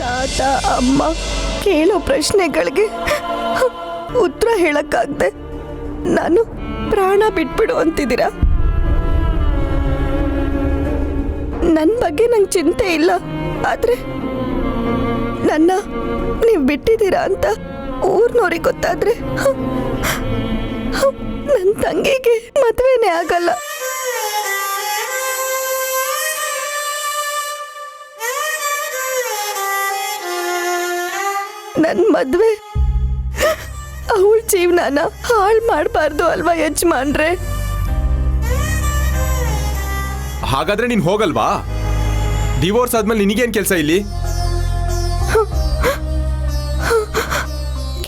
ತಾತ ಅಮ್ಮ ಕೇಳೋ ಪ್ರಶ್ನೆಗಳಿಗೆ ಉತ್ತರ ಹೇಳಕ್ಕಾಗ್ದೆ ನಾನು ಪ್ರಾಣ ಬಿಟ್ಬಿಡು ಅಂತಿದ್ದೀರಾ? ನನ್ನ ಬಗ್ಗೆ ನಂಗೆ ಚಿಂತೆ ಇಲ್ಲ, ಆದ್ರೆ ನನ್ನ ನೀವು ಬಿಟ್ಟಿದ್ದೀರಾ ಅಂತ ಊರ್ನವ್ರಿಗೆ ಗೊತ್ತಾದ್ರೆ ನನ್ನ ತಂಗಿಗೆ ಮದುವೆನೇ ಆಗಲ್ಲ. ನನ್ನ ಮದುವೆ ಅವಳ ಜೀವನನ ಹಾಳು ಮಾಡಬಾರ್ದು ಅಲ್ವಾ ಯಜಮಾನ್ರೆ? ಹಾಗಾದ್ರೆ ನೀನ್ ಹೋಗಲ್ವಾ? ಡಿವೋರ್ಸ್ ಆದ್ಮೇಲೆ ನಿನಗೇನ್ ಕೆಲಸ ಇಲ್ಲಿ?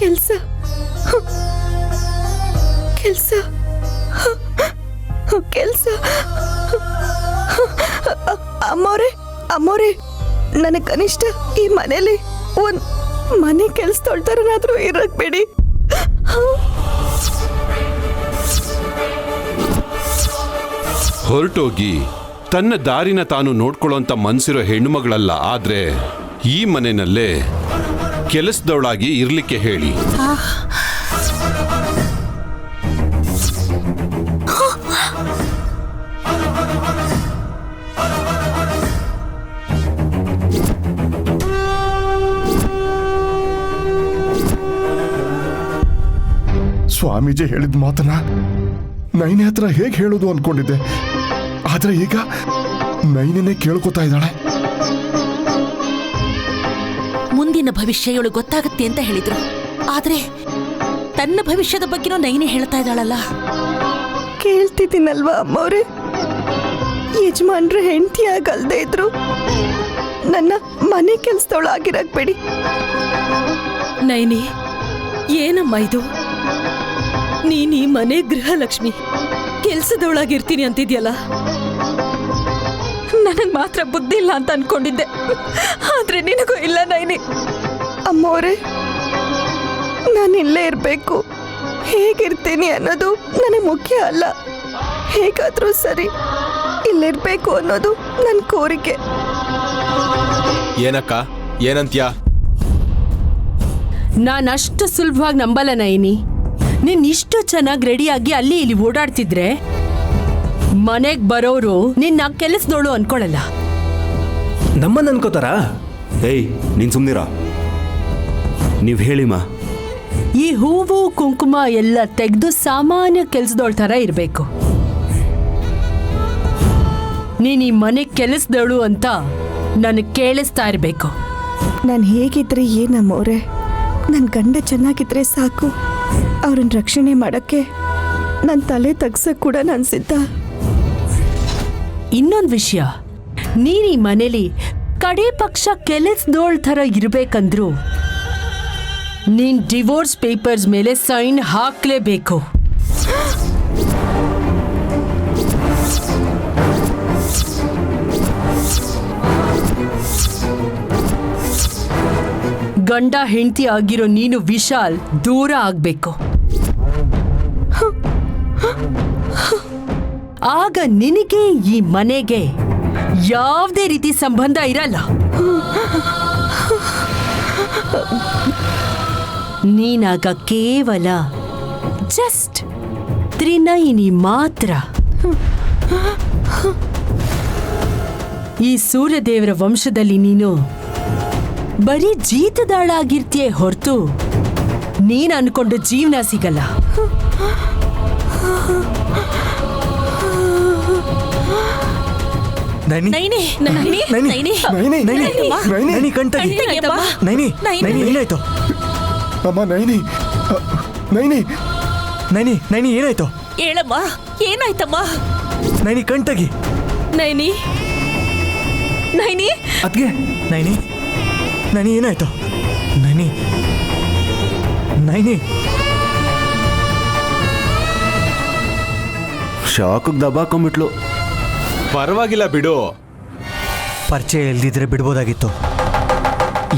ಕೆಲಸ ಕೆಲಸ ಕೆಲಸ ಅಮ್ಮೋರೆ ನನಗೆ ಕನಿಷ್ಠ ಈ ಮನೇಲಿ ಒಂದ್ ಮನೆ ಕೆಲಸ ತೊಳ್ತಾರನಾದ್ರೂ ಇರಕ್ ಬೇಡಿ. ಹೊರಟೋಗಿ ತನ್ನ ದಾರಿನ ತಾನು ನೋಡ್ಕೊಳ್ಳೋಂಥ ಮನ್ಸಿರೋ ಹೆಣ್ಣುಮಗಳಲ್ಲ, ಆದ್ರೆ ಈ ಮನೆಯಲ್ಲೇ ಕೆಲಸದವಳಾಗಿ ಇರ್ಲಿಕ್ಕೆ ಹೇಳಿ. ಸ್ವಾಮೀಜಿ ಹೇಳಿದ ಮಾತನ್ನ ನೈನಿ ಹತ್ರ ಹೇಗೆ ಹೇಳೋದು ಅನ್ಕೊಂಡಿದ್ದೆ, ಆದ್ರೆ ಈಗ ನೈನಿನೇ ಕೇಳ್ಕೊತಾ ಇದ್ದಾಳೆ. ಮುಂದಿನ ಭವಿಷ್ಯ ಇವಳು ಗೊತ್ತಾಗತ್ತೆ ಅಂತ ಹೇಳಿದ್ರು, ಆದ್ರೆ ತನ್ನ ಭವಿಷ್ಯದ ಬಗ್ಗೆನೂ ನೈನೇ ಹೇಳ್ತಾ ಇದ್ದಾಳಲ್ಲ. ಕೇಳ್ತಿದ್ದೀನಲ್ವಾ ಅಮ್ಮವ್ರೆ, ಯಜಮಾನ್ರೆ ಹೆಂಡತಿಯಾಗಲ್ದೇ ಇದ್ರು ನನ್ನ ಮನೆ ಕೆಲ್ಸದವಳಾಗಿರಕ್ ಬೇಡಿ. ನೈನಿ, ಏನಮ್ಮ ಇದು? ನೀನ್ ಈ ಮನೆ ಗೃಹಲಕ್ಷ್ಮಿ, ಕೆಲ್ಸದವಳಾಗಿರ್ತೀನಿ ಅಂತಿದ್ಯಲ್ಲ. ನನಗ್ ಮಾತ್ರ ಬುದ್ಧಿ ಇಲ್ಲ ಅಂತ ಅನ್ಕೊಂಡಿದ್ದೆ, ಆದ್ರೆ ನಿನಗೂ ಇಲ್ಲ ನೈನಿ. ಅಮ್ಮವ್ರೆ, ನಾನು ಇಲ್ಲೇ ಇರಬೇಕು, ಹೇಗಿರ್ತೀನಿ ಅನ್ನೋದು ನನಗೆ ಮುಖ್ಯ ಅಲ್ಲ. ಹೇಗಾದ್ರೂ ಸರಿ ಇಲ್ಲಿರ್ಬೇಕು ಅನ್ನೋದು ನನ್ನ ಕೋರಿಕೆ. ಏನಕ್ಕ, ಏನಂತ್ಯ? ನಾನಷ್ಟು ಸುಲಭವಾಗಿ ನಂಬಲ್ಲ ನೈನಿ. ನೀನ್ ಇಷ್ಟು ಚೆನ್ನಾಗಿ ರೆಡಿಯಾಗಿ ಅಲ್ಲಿ ಇಲ್ಲಿ ಓಡಾಡ್ತಿದ್ರೆ ಮನೆಗ್ ಬರೋರು ನಿನ್ನ ಕೆಲಸದೋಳು ಅನ್ಕೊಳಲ್ಲ. ನಮ್ಮನ್ನ ಅನ್ಕೋತಾರ? ಏಯ್, ನೀನ್ ಸುಮ್ನಿರ. ನೀವ್ ಹೇಳಿಮ್ಮ. ಈ ಹೂವು ಕುಂಕುಮ ಎಲ್ಲ ತೆಗೆದು ಸಾಮಾನ್ಯ ಕೆಲ್ಸದೋಳ್ ತರ ಇರ್ಬೇಕು. ನೀನ್ ಈ ಮನೆ ಕೆಲಸದವಳು ಅಂತ ನನಗೆ ಕೇಳಿಸ್ತಾ ಇರ್ಬೇಕು. ನಾನು ಹೇಗಿದ್ರೆ ಏನಮ್ಮವ್ರೆ, ನನ್ನ ಗಂಡ ಚೆನ್ನಾಗಿದ್ರೆ ಸಾಕು. ಅವ್ರನ್ನ ರಕ್ಷಣೆ ಮಾಡಕ್ಕೆ ನನ್ನ ತಲೆ ತಗ್ಸಕ್ ಕೂಡ ನಾನು ಸಿದ್ಧ. ಇನ್ನೊಂದು ವಿಷಯ, ನೀನ್ ಈ ಮನೇಲಿ ಕಡೆ ಪಕ್ಷ ಕೆಲಸದೋಳ್ ಥರ ಇರ್ಬೇಕಂದ್ರು ನೀನ್ ಡಿವೋರ್ಸ್ ಪೇಪರ್ಸ್ ಮೇಲೆ ಸೈನ್ ಹಾಕ್ಲೇಬೇಕು. ಗಂಡ ಹೆಂಡತಿ ಆಗಿರೋ ನೀನು ವಿಶಾಲ್ ದೂರ ಆಗ್ಬೇಕು. ಆಗ ನಿನಗೆ ಈ ಮನೆಗೆ ಯಾವುದೇ ರೀತಿ ಸಂಬಂಧ ಇರಲ್ಲ. ನೀನಾಗ ಕೇವಲ ಜಸ್ಟ್ ತ್ರಿನಯಿನಿ ಮಾತ್ರ. ಈ ಸೂರ್ಯದೇವರ ವಂಶದಲ್ಲಿ ನೀನು ಬರೀ ಜೀತದಾಳಾಗಿರ್ತೀಯೇ ಹೊರತು ನೀನ್ ಅನ್ಕೊಂಡು ಜೀವನ ಸಿಗಲ್ಲ. ಏನಾಯ್ತು ಅಮ್ಮ ನೈನಿ, ನೈನಿ, ನೈನಿ, ನೈನಿ ಏನಾಯ್ತು? ಹೇಳಮ್ಮ, ಏನಾಯ್ತಮ್ಮ? ನೈನಿ ಕಣ್ತಗಿ. ನೈನಿ, ನೈನಿ, ಅದ್ಗೆ ನೈನಿ, ನೈನಿ ಏನಾಯ್ತು? ನೈನಿ, ನೈನಿ. ಶಾಕಿಗೆ ದಬಾಕೊಂಬಿಟ್ಲು. ಪರವಾಗಿಲ್ಲ ಬಿಡು. ಪರಿಚಯ ಇಲ್ದಿದ್ರೆ ಬಿಡ್ಬೋದಾಗಿತ್ತು.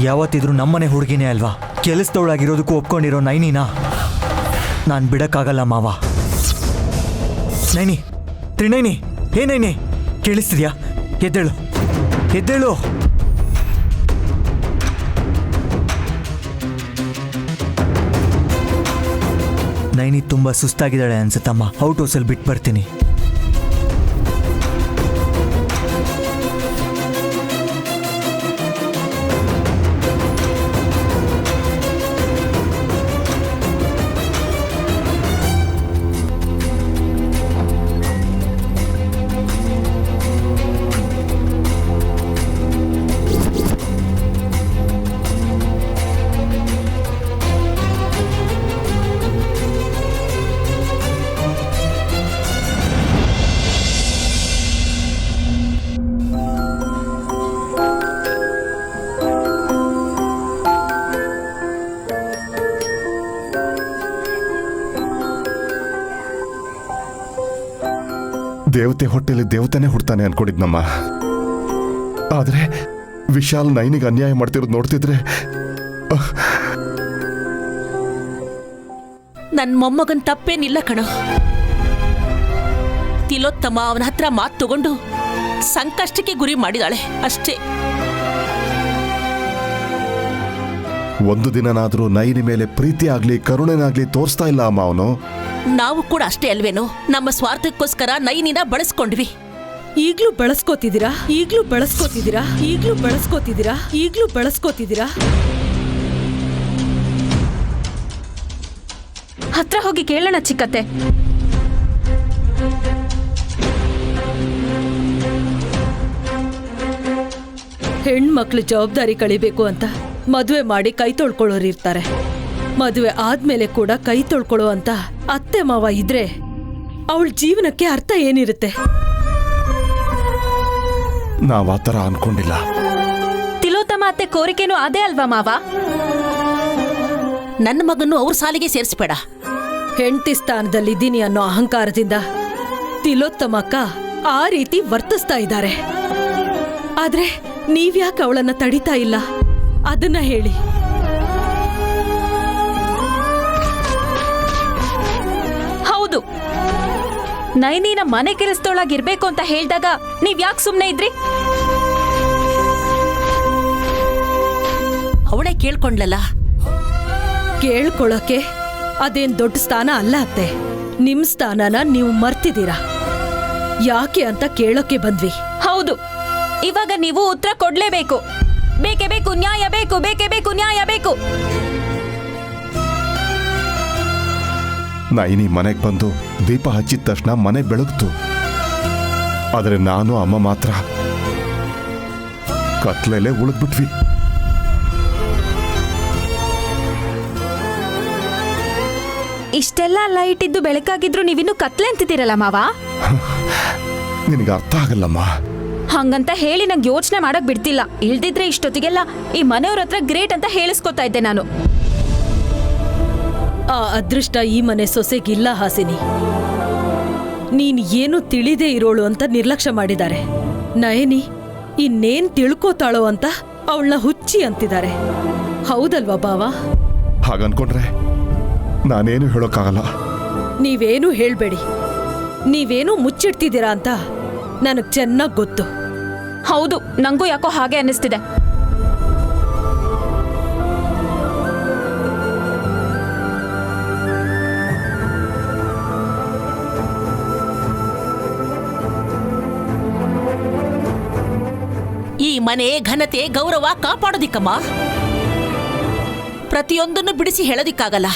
ಯಾವತ್ತಿದ್ರು ನಮ್ಮನೆ ಹುಡುಗಿನೇ ಅಲ್ವಾ? ಕೆಲಸದವಳಾಗಿರೋದಕ್ಕೂ ಒಪ್ಕೊಂಡಿರೋ ನೈನಿನ ನಾನು ಬಿಡಕ್ಕಾಗಲ್ಲ ಮಾವ. ನೈನಿ, ತ್ರಿನೈನಿ, ಹೇ ನೈನಿ, ಕೇಳಿಸ್ತಿದ್ಯಾ? ಎದ್ದೇಳು, ಎದ್ದೇಳು. ನೈನಿ ತುಂಬ ಸುಸ್ತಾಗಿದ್ದಾಳೆ ಅನ್ಸುತ್ತಮ್ಮ. ಔಟ್ ಹೌಸಲ್ಲಿ ಬಿಟ್ಟು ಬರ್ತೀನಿ. ದೇವತೆ ಹೊಟ್ಟೆಲಿ ದೇವತೆನೇ ಹುಡ್ತಾನೆ ಅನ್ಕೊಂಡಿದ್ನಮ್ಮ. ಆದ್ರೆ ವಿಶಾಲ್ ನೈನಿಗೆ ಅನ್ಯಾಯ ಮಾಡ್ತಿರೋದು ನೋಡ್ತಿದ್ರೆ ನನ್ ಮೊಮ್ಮಗನ್ ತಪ್ಪೇನಿಲ್ಲ ಕಣೋ. ತಿಲೋತ್ತಮ ಅವನ ಹತ್ರ ಮಾತು ತಗೊಂಡು ಸಂಕಷ್ಟಕ್ಕೆ ಗುರಿ ಮಾಡಿದಾಳೆ ಅಷ್ಟೇ. ಒಂದು ದಿನನಾದ್ರೂ ನೈನಿ ಮೇಲೆ ಪ್ರೀತಿ ಆಗ್ಲಿ ಕರುಣೆನಾಗ್ಲಿ ತೋರಿಸ್ತಾ ಇಲ್ಲ ಅಮ್ಮ ಅವನು. ನಾವು ಕೂಡ ಅಷ್ಟೇ ಅಲ್ವೇನೋ, ನಮ್ಮ ಸ್ವಾರ್ಥಕ್ಕೋಸ್ಕರ ನೈನಿನ ಬಳಸ್ಕೊಂಡ್ವಿ. ಈಗ್ಲೂ ಬಳಸ್ಕೋತಿದ್ದೀರಾ, ಈಗ್ಲೂ ಬಳಸ್ಕೋತಿದ್ದೀರಾ, ಈಗ್ಲೂ ಬಳಸ್ಕೋತಿದ್ದೀರಾ, ಈಗ್ಲೂ ಬಳಸ್ಕೋತಿದ್ದೀರಾ. ಹತ್ರ ಹೋಗಿ ಕೇಳೋಣ ಚಿಕ್ಕತ್ತೆ. ಹೆಣ್ಮಕ್ಳು ಜವಾಬ್ದಾರಿ ಕಳಿಬೇಕು ಅಂತ ಮದುವೆ ಮಾಡಿ ಕೈ ತೊಳ್ಕೊಳ್ಳೋರು ಇರ್ತಾರೆ. ಮದುವೆ ಆದ್ಮೇಲೆ ಕೂಡ ಕೈ ತೊಳ್ಕೊಳ್ಳೋ ಅಂತ ಅತ್ತೆ ಮಾವ ಇದ್ರೆ ಅವಳ ಜೀವನಕ್ಕೆ ಅರ್ಥ ಏನಿರುತ್ತೆ? ನಾವ್ ಆ ಥರ ಅನ್ಕೊಂಡಿಲ್ಲ. ತಿಲೋತ್ತಮ ಅತ್ತೆ ಕೋರಿಕೆನೂ ಅದೇ ಅಲ್ವಾ ಮಾವ? ನನ್ನ ಮಗನ್ನು ಅವ್ರ ಸಾಲಿಗೆ ಸೇರಿಸ್ಬೇಡ. ಹೆಂಡತಿ ಸ್ಥಾನದಲ್ಲಿದ್ದೀನಿ ಅನ್ನೋ ಅಹಂಕಾರದಿಂದ ತಿಲೋತ್ತಮಕ್ಕ ಆ ರೀತಿ ವರ್ತಿಸ್ತಾ ಇದ್ದಾರೆ. ಆದ್ರೆ ನೀವ್ಯಾಕೆ ಅವಳನ್ನ ತಡಿತಾ ಇಲ್ಲ ಅದನ್ನ ಹೇಳಿ. ಹೌದು, ನೈನಿನ ಮನೆ ಕೆಲಸದೊಳಗಿರ್ಬೇಕು ಅಂತ ಹೇಳ್ದಾಗ ನೀವ್ ಯಾಕೆ ಸುಮ್ನೆ ಇದ್ರಿ? ಅವಳೇ ಕೇಳ್ಕೊಂಡ್ಲಲ್ಲ. ಕೇಳ್ಕೊಳಕ್ಕೆ ಅದೇನ್ ದೊಡ್ಡ ಸ್ಥಾನ ಅಲ್ಲ ಅತ್ತೆ. ನಿಮ್ ಸ್ಥಾನನ ನೀವು ಮರ್ತಿದ್ದೀರಾ. ಯಾಕೆ ಅಂತ ಕೇಳೋಕೆ ಬಂದ್ವಿ. ಹೌದು, ಇವಾಗ ನೀವು ಉತ್ತರ ಕೊಡ್ಲೇಬೇಕು. ಬೇಕೇ ಬೇಕು, ನ್ಯಾಯ ಬೇಕು, ಬೇಕೇ ಬೇಕು, ನ್ಯಾಯ ಬೇಕು. ನೈನಿ ಮನೆಗೆ ಬಂದು ದೀಪ ಹಚ್ಚಿದ ತಕ್ಷಣ ಮನೆ ಬೆಳಗ್ತು. ಆದರೆ ನಾನು ಅಮ್ಮ ಮಾತ್ರ ಕತ್ಲೆಲೆ ಉಳಿದ್ಬಿಟ್ವಿ. ಇಷ್ಟೆಲ್ಲ ಲೈಟ್ ಇದ್ದು ಬೆಳಕಾಗಿದ್ರು ನೀವಿನ್ನು ಕತ್ಲೆ ಅಂತಿದ್ದೀರಲ್ಲ ಮಾವ. ನಿನಗೆ ಅರ್ಥ ಆಗಲ್ಲಮ್ಮ. ಹಂಗಂತ ಹೇಳಿ ನಂಗೆ ಯೋಚನೆ ಮಾಡಕ್ ಬಿಡ್ತಿಲ್ಲ. ಇಲ್ದಿದ್ರೆ ಇಷ್ಟೊತ್ತಿಗೆಲ್ಲ ಈ ಮನೆಯವ್ರ ಹತ್ರ ಗ್ರೇಟ್ ಅಂತ ಹೇಳಿಸ್ಕೊತಾ ಇದ್ದೆ ನಾನು. ಆ ಅದೃಷ್ಟ ಈ ಮನೆ ಸೊಸೆಗಿಲ್ಲ ಹಾಸಿನಿ. ನೀನ್ ಏನು ತಿಳಿದೇ ಇರೋಳು ಅಂತ ನಿರ್ಲಕ್ಷ್ಯ ಮಾಡಿದ್ದಾರೆ. ನಯನಿ ಇನ್ನೇನ್ ತಿಳ್ಕೋತಾಳೋ ಅಂತ ಅವಳನ್ನ ಹುಚ್ಚಿ ಅಂತಿದ್ದಾರೆ. ಹೌದಲ್ವಾ ಬಾವ? ಹಾಗನ್ಕೊಂಡ್ರೆ ನಾನೇನು ಹೇಳೋಕ್ಕಾಗಲ್ಲ. ನೀವೇನು ಹೇಳ್ಬೇಡಿ. ನೀವೇನು ಮುಚ್ಚಿಡ್ತಿದ್ದೀರಾ ಅಂತ ನನಗ್ ಚೆನ್ನಾಗ್ ಗೊತ್ತು. ಹೌದು, ನಂಗೂ ಯಾಕೋ ಹಾಗೆ ಅನ್ನಿಸ್ತಿದೆ. ಈ ಮನೆ ಘನತೆ ಗೌರವ ಕಾಪಾಡೋದಿಕ್ಕಮ್ಮ. ಪ್ರತಿಯೊಂದನ್ನು ಬಿಡಿಸಿ ಹೇಳೋದಿಕ್ಕಾಗಲ್ಲ.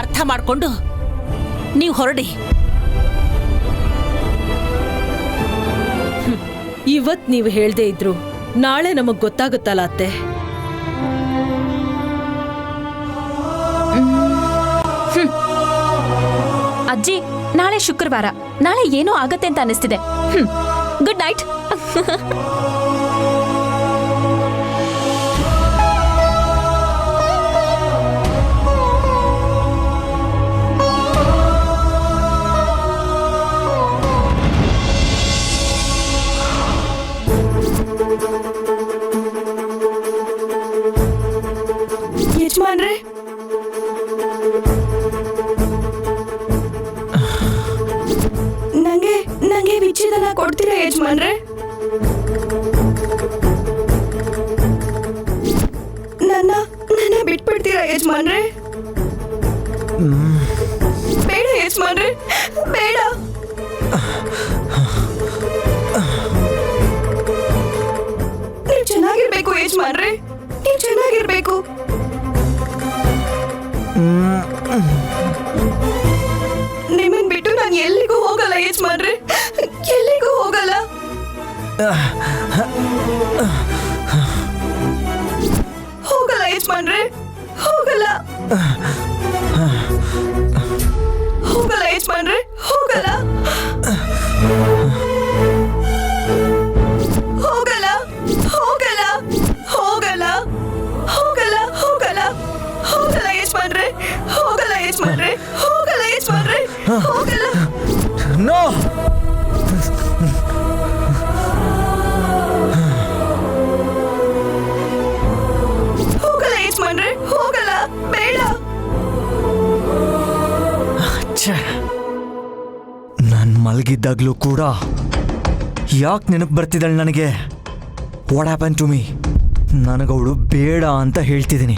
ಅರ್ಥ ಮಾಡ್ಕೊಂಡು ನೀವು ಹೊರಡಿ. ಇವತ್ ನೀವು ಹೇಳ್ದೇ ಇದ್ರು ನಾಳೆ ನಮಗ್ ಗೊತ್ತಾಗುತ್ತಲ್ಲ ಅತ್ತೆ. ಅಜ್ಜಿ, ನಾಳೆ ಶುಕ್ರವಾರ. ನಾಳೆ ಏನೋ ಆಗತ್ತೆ ಅಂತ ಅನಿಸ್ತಿದೆ. Good night. ಯಜಮಾನ್ರೆ, ನಂಗೆ ವಿಚ್ಛೇದನ ಕೊಡ್ತೀರಾ ಯಜಮಾನ್ರೆ? ನನ್ನ ಬಿಟ್ಬಿಡ್ತೀರಾ ಯಜಮಾನ್ರೆ? ಬೇಡ ಯಜಮಾನ್ರೆ, ಬೇಡ. ನೀವು ಚೆನ್ನಾಗಿರ್ಬೇಕು ಯಜಮಾನ್ರೆ, ನೀವು ಚೆನ್ನಾಗಿರ್ಬೇಕು. ನಿಮ್ಮನ್ ಬಿಟ್ಟು ನಾನು ಎಲ್ಲಿಗೂ ಹೋಗಲ್ಲ ಯಜಮಾನ್ರೆ, ಎಲ್ಲಿಗೂ ಹೋಗಲ್ಲ. ಹೋಗಲ್ಲ ಯಜಮಾನ್ರೆ, ಹೋಗಲ್ಲ. ಹೋಗಲ್ಲ ಯಜಮಾನ್ರೆ, ಹೋಗಲ್ಲ. ಹೋಗಲ್ಲ, ಹೋಗಲ್ಲ, ಹೋಗಲ್ಲ, ಹೋಗಲ್ಲ, ಹೋಗಲ್ಲ, ಹೋಗಲ್ಲ ಯಜಮಾನ್ರೆ, ಹೋಗಲ್ಲ ಯಜಮಾನ್ರೆ, ಹೋಗಲ್ಲ ಯಜಮಾನ್ರೆ, ಹೋಗಲ್ಲ. ನೋ. ಹೋಗಲ್ಲ ಯಜಮಾನ್ರೆ, ಹೋಗಲ್ಲ, ಬೇಡ. ನಾನು ಮಲಗಿದ್ದಾಗ್ಲೂ ಕೂಡ ಯಾಕೆ ನೆನಪು ಬರ್ತಿದ್ದಾಳೆ ನನಗೆ? What happen to me? ನನಗವಳು ಬೇಡ ಅಂತ ಹೇಳ್ತಿದ್ದೀನಿ,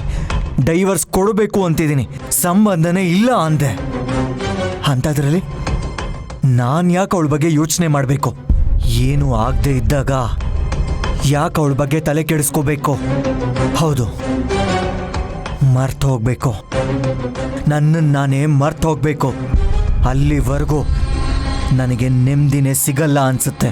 ಡೈವರ್ಸ್ ಕೊಡಬೇಕು ಅಂತಿದ್ದೀನಿ, ಸಂಬಂಧನೇ ಇಲ್ಲ ಅಂದೆ. ಅಂಥದ್ರಲ್ಲಿ ನಾನು ಯಾಕೆ ಅವಳ ಬಗ್ಗೆ ಯೋಚನೆ ಮಾಡಬೇಕು? ಏನು ಆಗದೆ ಇದ್ದಾಗ ಯಾಕೆ ಅವಳ ಬಗ್ಗೆ ತಲೆ ಕೆಡಿಸ್ಕೋಬೇಕು? ಹೌದು, ಮರ್ತು ಹೋಗ್ಬೇಕು, ನನ್ನನ್ನು ನಾನೇ ಮರ್ತು ಹೋಗ್ಬೇಕು. ಅಲ್ಲಿವರೆಗೂ ನನಗೆ ನೆಮ್ಮದಿನೇ ಸಿಗಲ್ಲ ಅನ್ಸುತ್ತೆ.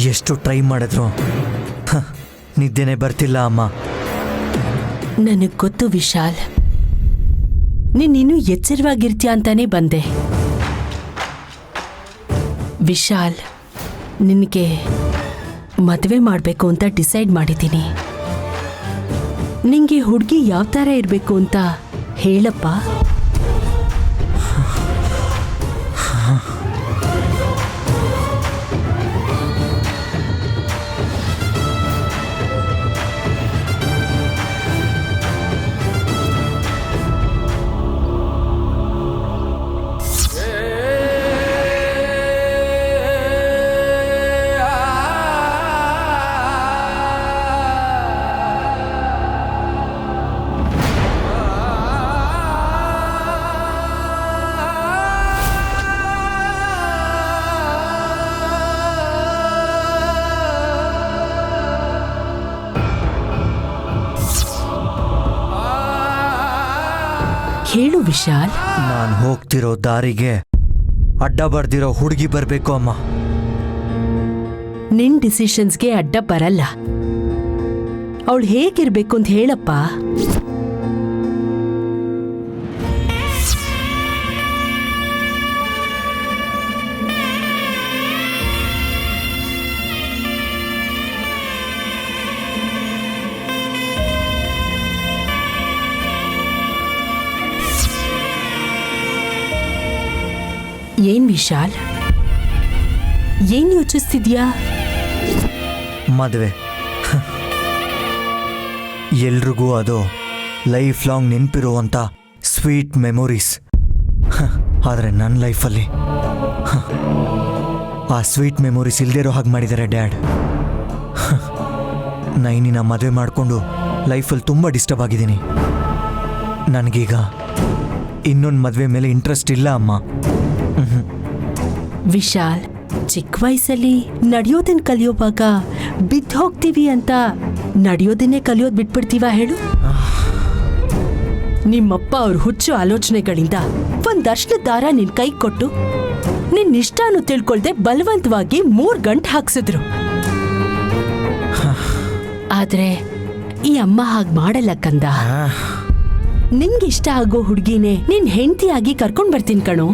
ಎಷ್ಟು ಟ್ರೈ ಮಾಡಿದ್ರು ನಿದ್ದೆನೆ ಬರ್ತಿಲ್ಲ ಅಮ್ಮ. ನನಗ್ ಗೊತ್ತು ವಿಶಾಲ್, ನೀನಿನ್ನೂ ಎಚ್ಚರವಾಗಿರ್ತೀಯ ಅಂತಾನೆ ಬಂದೆ. ವಿಶಾಲ್, ನಿನಗೆ ಮದುವೆ ಮಾಡಬೇಕು ಅಂತ ಡಿಸೈಡ್ ಮಾಡಿದ್ದೀನಿ. ನಿಂಗೆ ಹುಡುಗಿ ಯಾವ ಥರ ಇರಬೇಕು ಅಂತ ಹೇಳಪ್ಪ. ಹೇಳು ವಿಶಾಲ್. ನಾನು ಹೋಗ್ತಿರೋ ದಾರಿಗೆ ಅಡ್ಡ ಬರ್ದಿರೋ ಹುಡುಗಿ ಬರಬೇಕು ಅಮ್ಮ. ನಿನ್ ಡಿಸಿಷನ್ಸ್ಗೆ ಅಡ್ಡ ಬರಲ್ಲ. ಅವಳು ಹೇಗಿರ್ಬೇಕು ಅಂತ ಹೇಳಪ್ಪ. ಏನ್ ವಿಶಾಲ್, ಏನ್ ಯೋಚಿಸ್ತಿದ್ಯಾ? ಮದುವೆ ಎಲ್ರಿಗೂ ಅದು ಲೈಫ್ ಲಾಂಗ್ ನೆನಪಿರುವಂಥ ಸ್ವೀಟ್ ಮೆಮೊರೀಸ್. ಆದರೆ ನನ್ನ ಲೈಫಲ್ಲಿ ಆ ಸ್ವೀಟ್ ಮೆಮೊರೀಸ್ ಇಲ್ದಿರೋ ಹಾಗೆ ಮಾಡಿದ್ದಾರೆ ಡ್ಯಾಡ್. ನೈನಿನ ಮದುವೆ ಮಾಡಿಕೊಂಡು ಲೈಫಲ್ಲಿ ತುಂಬ ಡಿಸ್ಟರ್ಬ್ ಆಗಿದ್ದೀನಿ. ನನಗೀಗ ಇನ್ನೊಂದು ಮದುವೆ ಮೇಲೆ ಇಂಟ್ರೆಸ್ಟ್ ಇಲ್ಲ ಅಮ್ಮ. ವಿಶಾಲ್, ಚಿಕ್ಕ ವಯಸ್ಸಲ್ಲಿ ನಡೆಯೋದನ್ನ ಕಲಿಯೋವಾಗ ಬಿದ್ದು ಹೋಗ್ತೀವಿ ಅಂತ ನಡೆಯೋದನ್ನೇ ಕಲಿಯೋದು ಬಿಟ್ಬಿಡ್ತೀವ ಹೇಳು? ನಿಮ್ಮಪ್ಪ ಅವ್ರ ಹುಚ್ಚು ಆಲೋಚನೆಗಳಿಂದ ಒಂದಷ್ಟು ದಾರ ನಿನ್ ಕೈ ಕೊಟ್ಟು ನಿನ್ ಇಷ್ಟನೂ ತಿಳ್ಕೊಳ್ದೆ ಬಲವಂತವಾಗಿ 3 ಗಂಟೆ ಹಾಕ್ಸಿದ್ರು. ಆದ್ರೆ ಈ ಅಮ್ಮ ಹಾಗೆ ಮಾಡಲ್ಲ ಕಂದ. ನಿಂಗಿಷ್ಟ ಆಗೋ ಹುಡುಗಿನೇ ನಿನ್ ಹೆಂಡತಿಯಾಗಿ ಕರ್ಕೊಂಡ್ ಬರ್ತೀನಿ ಕಣೋ.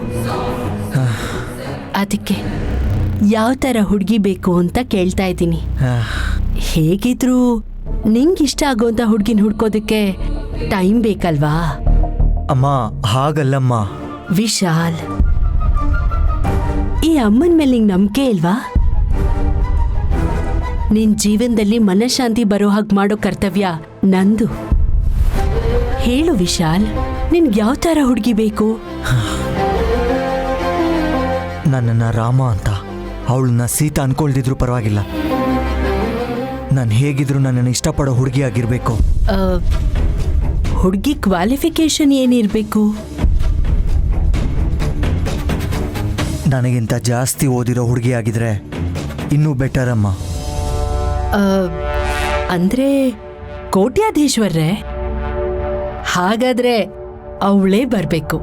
ಅದಕ್ಕೆ ಯಾವ ಥರ ಹುಡುಗಿ ಬೇಕು ಅಂತ ಕೇಳ್ತಾ ಇದ್ದೀನಿ. ಹೇಗಿದ್ರು ನಿಂಗಿಷ್ಟ ಆಗೋಂಥ ಹುಡುಗಿನ ಹುಡ್ಕೋದಕ್ಕೆ ಟೈಮ್ ಬೇಕಲ್ವಾ? ಅಮ್ಮ ಹಾಗಲ್ಲಮ್ಮ. ವಿಶಾಲ್, ಈ ಅಮ್ಮನ ಮೇಲೆ ನಿಂಗೆ ನಂಬಿಕೆ ಇಲ್ವಾ? ನಿನ್ ಜೀವನದಲ್ಲಿ ಮನಃಶಾಂತಿ ಬರೋ ಹಾಗೆ ಮಾಡೋ ಕರ್ತವ್ಯ ನಂದು. ಹೇಳು ವಿಶಾಲ್, ನಿನ್ಗೆ ಯಾವ ಥರ ಹುಡುಗಿ ಬೇಕು? ನನ್ನನ್ನು ರಾಮ ಅಂತ ಅವಳನ್ನ ಸೀತಾ ಅನ್ಕೊಳ್ದಿದ್ರು ಪರವಾಗಿಲ್ಲ. ನಾನು ಹೇಗಿದ್ರು ನನ್ನನ್ನು ಇಷ್ಟಪಡೋ ಹುಡುಗಿ ಆಗಿರಬೇಕು. ಹುಡುಗಿ ಕ್ವಾಲಿಫಿಕೇಶನ್ ಏನಿರಬೇಕು? ನನಗಿಂತ ಜಾಸ್ತಿ ಓದಿರೋ ಹುಡುಗಿ ಆಗಿದ್ರೆ ಇನ್ನೂ ಬೆಟರ್ ಅಮ್ಮ. ಅಂದ್ರೆ ಕೋಟ್ಯಾಧೀಶ್ವರ್ರೆ? ಹಾಗಾದ್ರೆ ಅವಳೇ ಬರಬೇಕು.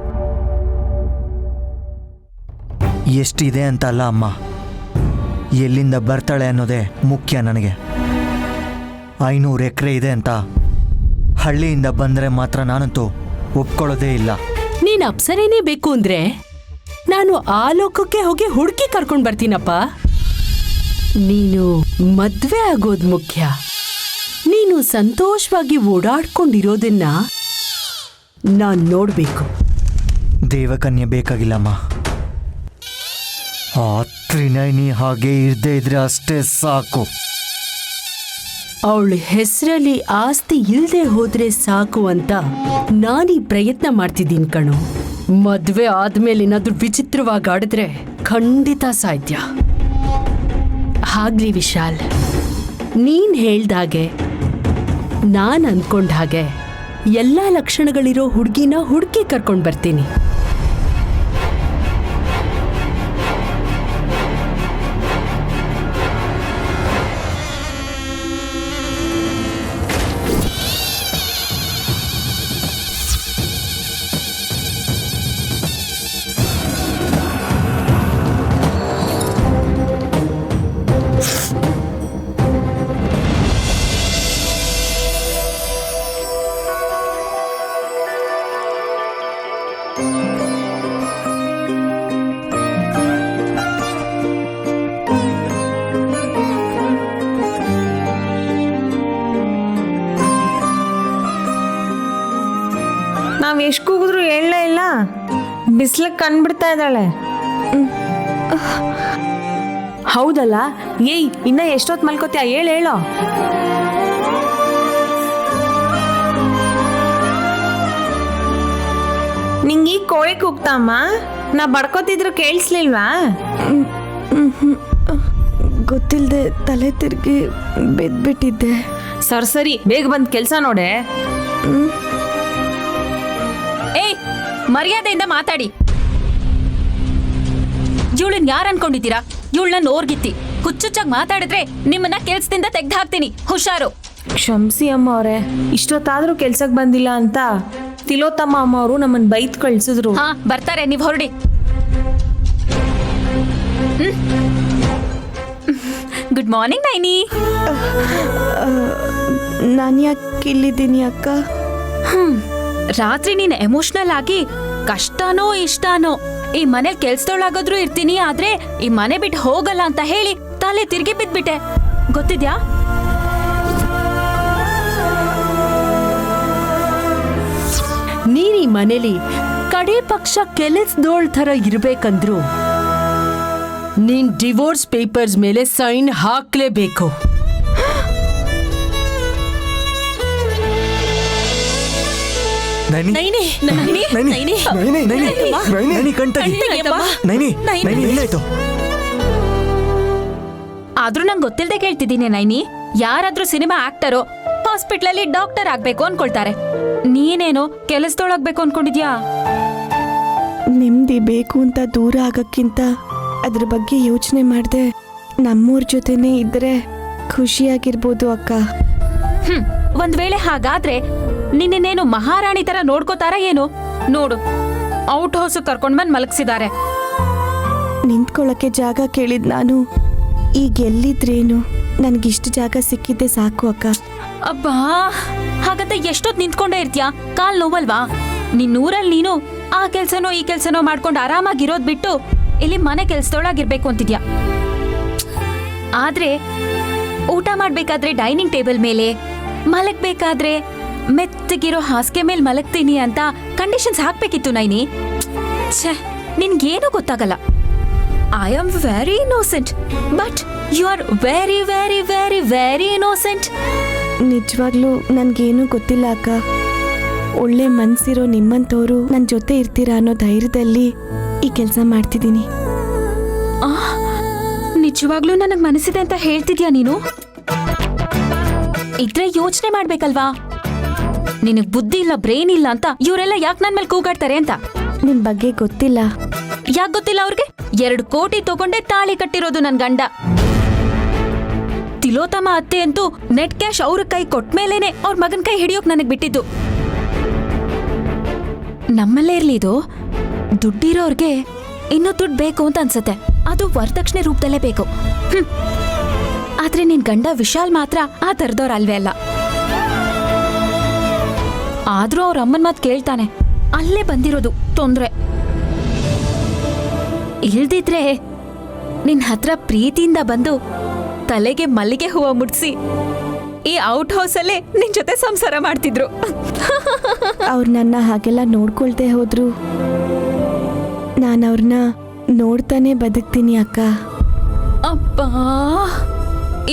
ಎಷ್ಟಿದೆ ಅಂತ ಅಲ್ಲ ಅಮ್ಮ, ಎಲ್ಲಿಂದ ಬರ್ತಾಳೆ ಅನ್ನೋದೇ ಮುಖ್ಯ ನನಗೆ. 500 ಎಕರೆ ಇದೆ ಅಂತ ಹಳ್ಳಿಯಿಂದ ಬಂದರೆ ಮಾತ್ರ ನಾನಂತೂ ಒಪ್ಕೊಳ್ಳೋದೇ ಇಲ್ಲ. ನೀನ್ ಅಪ್ಸರೇನೇ ಬೇಕು ಅಂದ್ರೆ ನಾನು ಆ ಲೋಕಕ್ಕೆ ಹೋಗಿ ಹುಡುಕಿ ಕರ್ಕೊಂಡು ಬರ್ತೀನಪ್ಪ. ನೀನು ಮದ್ವೆ ಆಗೋದು ಮುಖ್ಯ. ನೀನು ಸಂತೋಷವಾಗಿ ಓಡಾಡ್ಕೊಂಡಿರೋದನ್ನ ನಾನ್ ನೋಡ್ಬೇಕು. ದೇವಕನ್ಯೆ ಬೇಕಾಗಿಲ್ಲಮ್ಮ, ಆ ತ್ರಿನಯನಿ ಹಾಗೆ ಇರದೇ ಇದ್ರೆ ಅಷ್ಟೇ ಸಾಕು. ಅವಳ ಹೆಸರಲ್ಲಿ ಆಸ್ತಿ ಇಲ್ದೆ ಹೋದ್ರೆ ಸಾಕು ಅಂತ ನಾನೀ ಪ್ರಯತ್ನ ಮಾಡ್ತಿದ್ದೀನಿ ಕಣು. ಮದ್ವೆ ಆದ್ಮೇಲೆ ಏನಾದ್ರೂ ವಿಚಿತ್ರವಾಗಿ ಆಡಿದ್ರೆ ಖಂಡಿತ ಸಾಧ್ಯ. ಹಾಗ್ಲಿ ವಿಶಾಲ್, ನೀನ್ ಹೇಳ್ದಾಗೆ ನಾನ್ ಅನ್ಕೊಂಡ ಹಾಗೆ ಎಲ್ಲಾ ಲಕ್ಷಣಗಳಿರೋ ಹುಡುಗಿನ ಹುಡುಕಿ ಕರ್ಕೊಂಡು ಬರ್ತೀನಿ. ನಾವ್ ಎಷ್ಟು ಕೂಗಿದ್ರು ಹೇಳಲೇ ಇಲ್ಲ. ಬಿಸ್ಲಕ್ಕೆ ಕಂಡ್ಬಿಡ್ತಾ ಇದ್ದಾಳೆ. ಹೌದಲ್ಲ? ಏಯ್, ಇನ್ನ ಎಷ್ಟೊತ್ತು ಮಲ್ಕೋತೀಯ? ಹೇಳೋ. ನಿಂಗೆ ಈ ಕೋಳಿ ಕೂಗ್ತಾಮ್ಮ? ನಾ ಬಡ್ಕೋತಿದ್ರು ಕೇಳಿಸ್ಲಿಲ್ವಾ? ಗೊತ್ತಿಲ್ಲದೆ ತಲೆ ತಿರುಗಿ ಬಿದ್ಬಿಟ್ಟಿದ್ದೆ. ಸರಿ ಬೇಗ ಬಂದ್ ಕೆಲ್ಸ ನೋಡೆ. ಏಯ್, ಮರ್ಯಾದೆಯಿಂದ ಮಾತಾಡಿ. ಇವಳನ್ನ ಯಾರು ಅನ್ಕೊಂಡಿದ್ದೀರಾ? ಇವಳನ್ನ ನೋರ್ಗಿತ್ತಿ ಹುಚ್ಚುಚ್ಚಾಗಿ ಮಾತಾಡಿದ್ರೆ ನಿಮ್ಮನ್ನ ಕೆಲ್ಸದಿಂದ ತೆಗ್ದು ಹಾಕ್ತೀನಿ, ಹುಷಾರು. ಕ್ಷಮಿಸಿ ಅಮ್ಮ ಅವರೇ, ಇಷ್ಟೊತ್ತಾದ್ರೂ ಕೆಲ್ಸಕ್ಕೆ ಬಂದಿಲ್ಲ ಅಂತ ತಿಲೋತ್ತಮ್ಮ ಅಮ್ಮ ಅವರು ನಮ್ಮನ್ನ ಬೈತ್ ಕಳ್ಸಿದ್ರು. ಹಾ, ಬರ್ತಾರೆ, ನೀವು ಹೊರಡಿ. Good morning Naini. ನಾನು ಯಾಕೆ ಇಲ್ಲಿದ್ದೀನಿ ಅಕ್ಕ? ರಾತ್ರಿ ನೀನು ಎಮೋಷನಲ್ ಆಗಿ ಕಷ್ಟನೋ ಇಷ್ಟನೋ ಈ ಮನೆ ಕೆಲ್ಸದೊಳಾಗೋದ್ರೂ ಇರ್ತೀನಿ, ಆದ್ರೆ ಈ ಮನೆ ಬಿಟ್ಟು ಹೋಗಲ್ಲ ಅಂತ ಹೇಳಿ ತಲೆ ತಿರ್ಗಿ ಬಿದ್ಬಿಟ್ಟೆ, ಗೊತ್ತಿದ್ಯಾ? ನೀನ್ ಈ ಮನೇಲಿ ಕಡೆ ಪಕ್ಷ ಕೆಲಸದೋಳ್ ಥರ ಇರ್ಬೇಕಂದ್ರು ನೀನ್ ಡಿವೋರ್ಸ್ ಪೇಪರ್ಸ್ ಮೇಲೆ ಸೈನ್ ಹಾಕ್ಲೇಬೇಕು. ಆದ್ರೂ ನಂಗೆ ಗೊತ್ತಿಲ್ಲದೆ ಕೇಳ್ತಿದ್ದೀನಿ ನೈನಿ, ಯಾರಾದ್ರೂ ಸಿನಿಮಾ ಆಕ್ಟರು ಹಾಸ್ಪಿಟ್ಲಲ್ಲಿ ಡಾಕ್ಟರ್ ಆಗ್ಬೇಕು ಅನ್ಕೊಳ್ತಾರೆ, ನೀನೇನು ಕೆಲಸದೊಳಾಗ್ಬೇಕು ಅನ್ಕೊಂಡಿದ್ಯಾ? ನೆಮ್ಮದಿ ಬೇಕು ಅಂತ ದೂರ ಆಗಕ್ಕಿಂತ ಅದ್ರ ಬಗ್ಗೆ ಯೋಚನೆ ಮಾಡ್ದೆ ನಮ್ಮೂರ್ ಜೊತೆನೇ ಇದ್ರೆ ಖುಷಿಯಾಗಿರ್ಬೋದು ಅಕ್ಕ. ಒಂದ್ ವೇಳೆ ಹಾಗಾದ್ರೆ ನಿನ್ನೇನು ಮಹಾರಾಣಿ ತರ ನೋಡ್ಕೋತಾರ ಏನು? ನೋಡು, ಔಟ್ ಹೌಸ್ ಕರ್ಕೊಂಡ್ ಬಂದ್ ಮಲಗಿಸಿದ್ದಾರೆ. ನಿಂತ್ಕೊಳ್ಳಕ್ಕೆ ಜಾಗ ಕೇಳಿದ್ ನಾನು, ಈಗ ಎಲ್ಲಿದ್ರೇನು, ನನ್ಗಿಷ್ಟು ಜಾಗ ಸಿಕ್ಕಿದ್ದೆ ಸಾಕು ಅಕ್ಕ. ಅಬ್ಬಾ, ಹಾಗಂತ ಎಷ್ಟೊತ್ ನಿಂತ್ಕೊಂಡೇ ಇರ್ತೀಯಾ? ಕಾಲ್ ನೋವಲ್ವಾ? ನಿನ್ನೂರಲ್ಲಿ ನೀನು ಆ ಕೆಲ್ಸನೋ ಈ ಕೆಲ್ಸನೋ ಮಾಡ್ಕೊಂಡು ಆರಾಮಾಗಿರೋದ್ ಬಿಟ್ಟು ಇಲ್ಲಿ ಮನೆ ಕೆಲ್ಸದೊಳಗಿರ್ಬೇಕು ಅಂತಿದ್ಯಾ. ಆದ್ರೆ ಊಟ ಮಾಡ್ಬೇಕಾದ್ರೆ ಡೈನಿಂಗ್ ಟೇಬಲ್ ಮೇಲೆ, ಮಲಗ್ಬೇಕಾದ್ರೆ ಮೆತ್ತಗಿರೋ ಹಾಸಿಗೆ ಮೇಲೆ ಮಲಗ್ತೀನಿ ಅಂತ ಕಂಡೀಷನ್ಸ್ ಹಾಕ್ಬೇಕಿತ್ತು ನೈನಿ. ಛೇ, ನಿನ್ಗೇನು ಗೊತ್ತಾಗಲ್ಲ. I am very innocent, but you are very very very very innocent. ನಿಜವಾಗ್ಲೂ ನನ್ಗೇನೂ ಗೊತ್ತಿಲ್ಲ ಅಕ್ಕ. ಒಳ್ಳೆ ಮನ್ಸಿರೋ ನಿಮ್ಮಂಥವ್ರು ನನ್ನ ಜೊತೆ ಇರ್ತೀರಾ ಅನ್ನೋ ಧೈರ್ಯದಲ್ಲಿ ಈ ಕೆಲಸ ಮಾಡ್ತಿದ್ದೀನಿ. ನಿಜವಾಗ್ಲೂ ನನಗ್ ಮನಸ್ಸಿದೆ ಅಂತ ಹೇಳ್ತಿದ್ಯಾ ನೀನು? ಇದ್ರೆ ಯೋಚನೆ ಮಾಡ್ಬೇಕಲ್ವಾ? ನಿನಗ್ ಬುದ್ಧಿ ಇಲ್ಲ, ಬ್ರೈನ್ ಇಲ್ಲ ಅಂತ ಇವರೆಲ್ಲ ಯಾಕೆ ನನ್ ಮೇಲೆ ಕೂಗಾಡ್ತಾರೆ ಅಂತ. ನಿಮ್ ಬಗ್ಗೆ ಗೊತ್ತಿಲ್ಲ. ಯಾಕೆ ಗೊತ್ತಿಲ್ಲ ಅವ್ರಿಗೆ? 2 ಕೋಟಿ ತಗೊಂಡೆ ತಾಳಿ ಕಟ್ಟಿರೋದು ನನ್ ಗಂಡ. ತಿಲೋತ್ತಮ ಅತ್ತೆ ಅಂತೂ ನೆಟ್ ಕ್ಯಾಶ್ ಅವ್ರ ಕೈ ಕೊಟ್ಮೇಲೇನೆ ಅವ್ರ ಮಗನ್ ಕೈ ಹಿಡಿಯೋಕ್ ನನಗ್ ಬಿಟ್ಟಿದ್ದು. ನಮ್ಮಲ್ಲೇ ಇರ್ಲಿ ಇದು. ದುಡ್ಡಿರೋರ್ಗೆ ಇನ್ನೂ ದುಡ್ಡು ಬೇಕು ಅಂತ ಅನ್ಸತ್ತೆ, ಅದು ವರದಕ್ಷಿಣೆ ರೂಪದಲ್ಲೇ ಬೇಕು. ಆದ್ರೆ ನಿನ್ ಗಂಡ ವಿಶಾಲ್ ಮಾತ್ರ ಆ ತರದವ್ರ ಅಲ್ವೇ ಅಲ್ಲ. ಆದ್ರೂ ಅವ್ರ ಅಮ್ಮನ್ ಮಾತ್ ಕೇಳ್ತಾನೆ, ಅಲ್ಲೇ ಬಂದಿರೋದು ತೊಂದ್ರೆ. ಇಲ್ದಿದ್ರೆ ನಿನ್ ಹತ್ರ ಪ್ರೀತಿಯಿಂದ ಬಂದು ತಲೆಗೆ ಮಲ್ಲಿಗೆ ಹೂವ ಮುಡ್ಸಿ ಈ ಔಟ್ ಹೌಸ್ ಅಲ್ಲೇ ನಿನ್ ಜೊತೆ ಸಂಸಾರ ಮಾಡ್ತಿದ್ರು. ಅವ್ರು ನನ್ನ ಹಾಗೆಲ್ಲ ನೋಡ್ಕೊಳ್ದೆ ಹೋದ್ರು ನಾನು ಅವ್ರನ್ನ ನೋಡ್ತಾನೆ ಬದುಕ್ತೀನಿ ಅಕ್ಕ. ಅಪ್ಪಾ,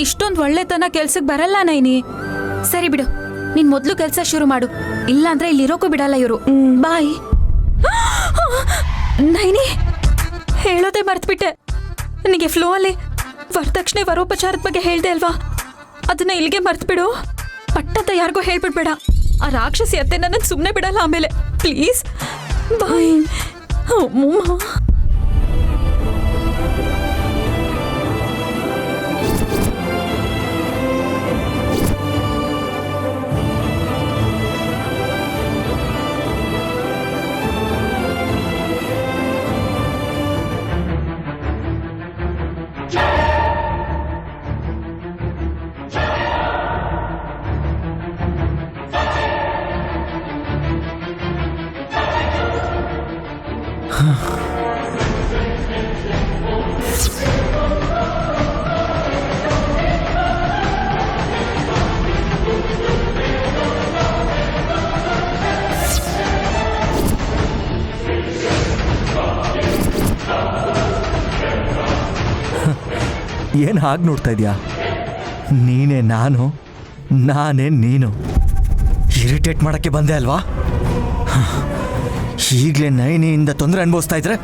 ಇಷ್ಟೊಂದ್ ಒಳ್ಳೆತನ ಕೆಲ್ಸಕ್ ಬರಲ್ಲ ನೈನಿ. ಸರಿ ಬಿಡು, ನೀನ್ ಮೊದ್ಲು ಕೆಲ್ಸ ಶುರು ಮಾಡು, ಇಲ್ಲಾಂದ್ರೆ ಇಲ್ಲಿರೋಕ್ಕೂ ಬಿಡಲ್ಲ ಇವರು. ಬಾಯ್. ನೈನಿ, ಹೇಳೋದೇ ಮರ್ತ್ಬಿಟ್ಟೆ. ನನಗೆ ಫ್ಲೋ ಅಲ್ಲಿ ವರದಕ್ಷಿಣೆ ವರೋಪಚಾರದ ಬಗ್ಗೆ ಹೇಳ್ದೆ ಅಲ್ವಾ, ಅದನ್ನ ಇಲ್ಲಿಗೆ ಮರ್ತ್ಬಿಡು. ಪಟ್ಟಂತ ಯಾರಿಗೂ ಹೇಳ್ಬಿಡ್ಬೇಡ. ಆ ರಾಕ್ಷಸಿ ಅತ್ತೆ ನನ್ನ ಸುಮ್ಮನೆ ಬಿಡಲ್ಲ ಆಮೇಲೆ, ಪ್ಲೀಸ್. ಬಾಯ್. ಅಮ್ಮಮ್ಮ. ಏನು ಹಾಗೆ ನೋಡ್ತಾ ಇದೆಯಾ? ನೀನೇ ನಾನು, ನಾನೇ ನೀನು. ಇರಿಟೇಟ್ ಮಾಡೋಕ್ಕೆ ಬಂದೆ ಅಲ್ವಾ? ಈಗಲೇ ನೈನಿಯಿಂದ ತೊಂದರೆ ಅನುಭವಿಸ್ತಾ ಇದ್ರೆ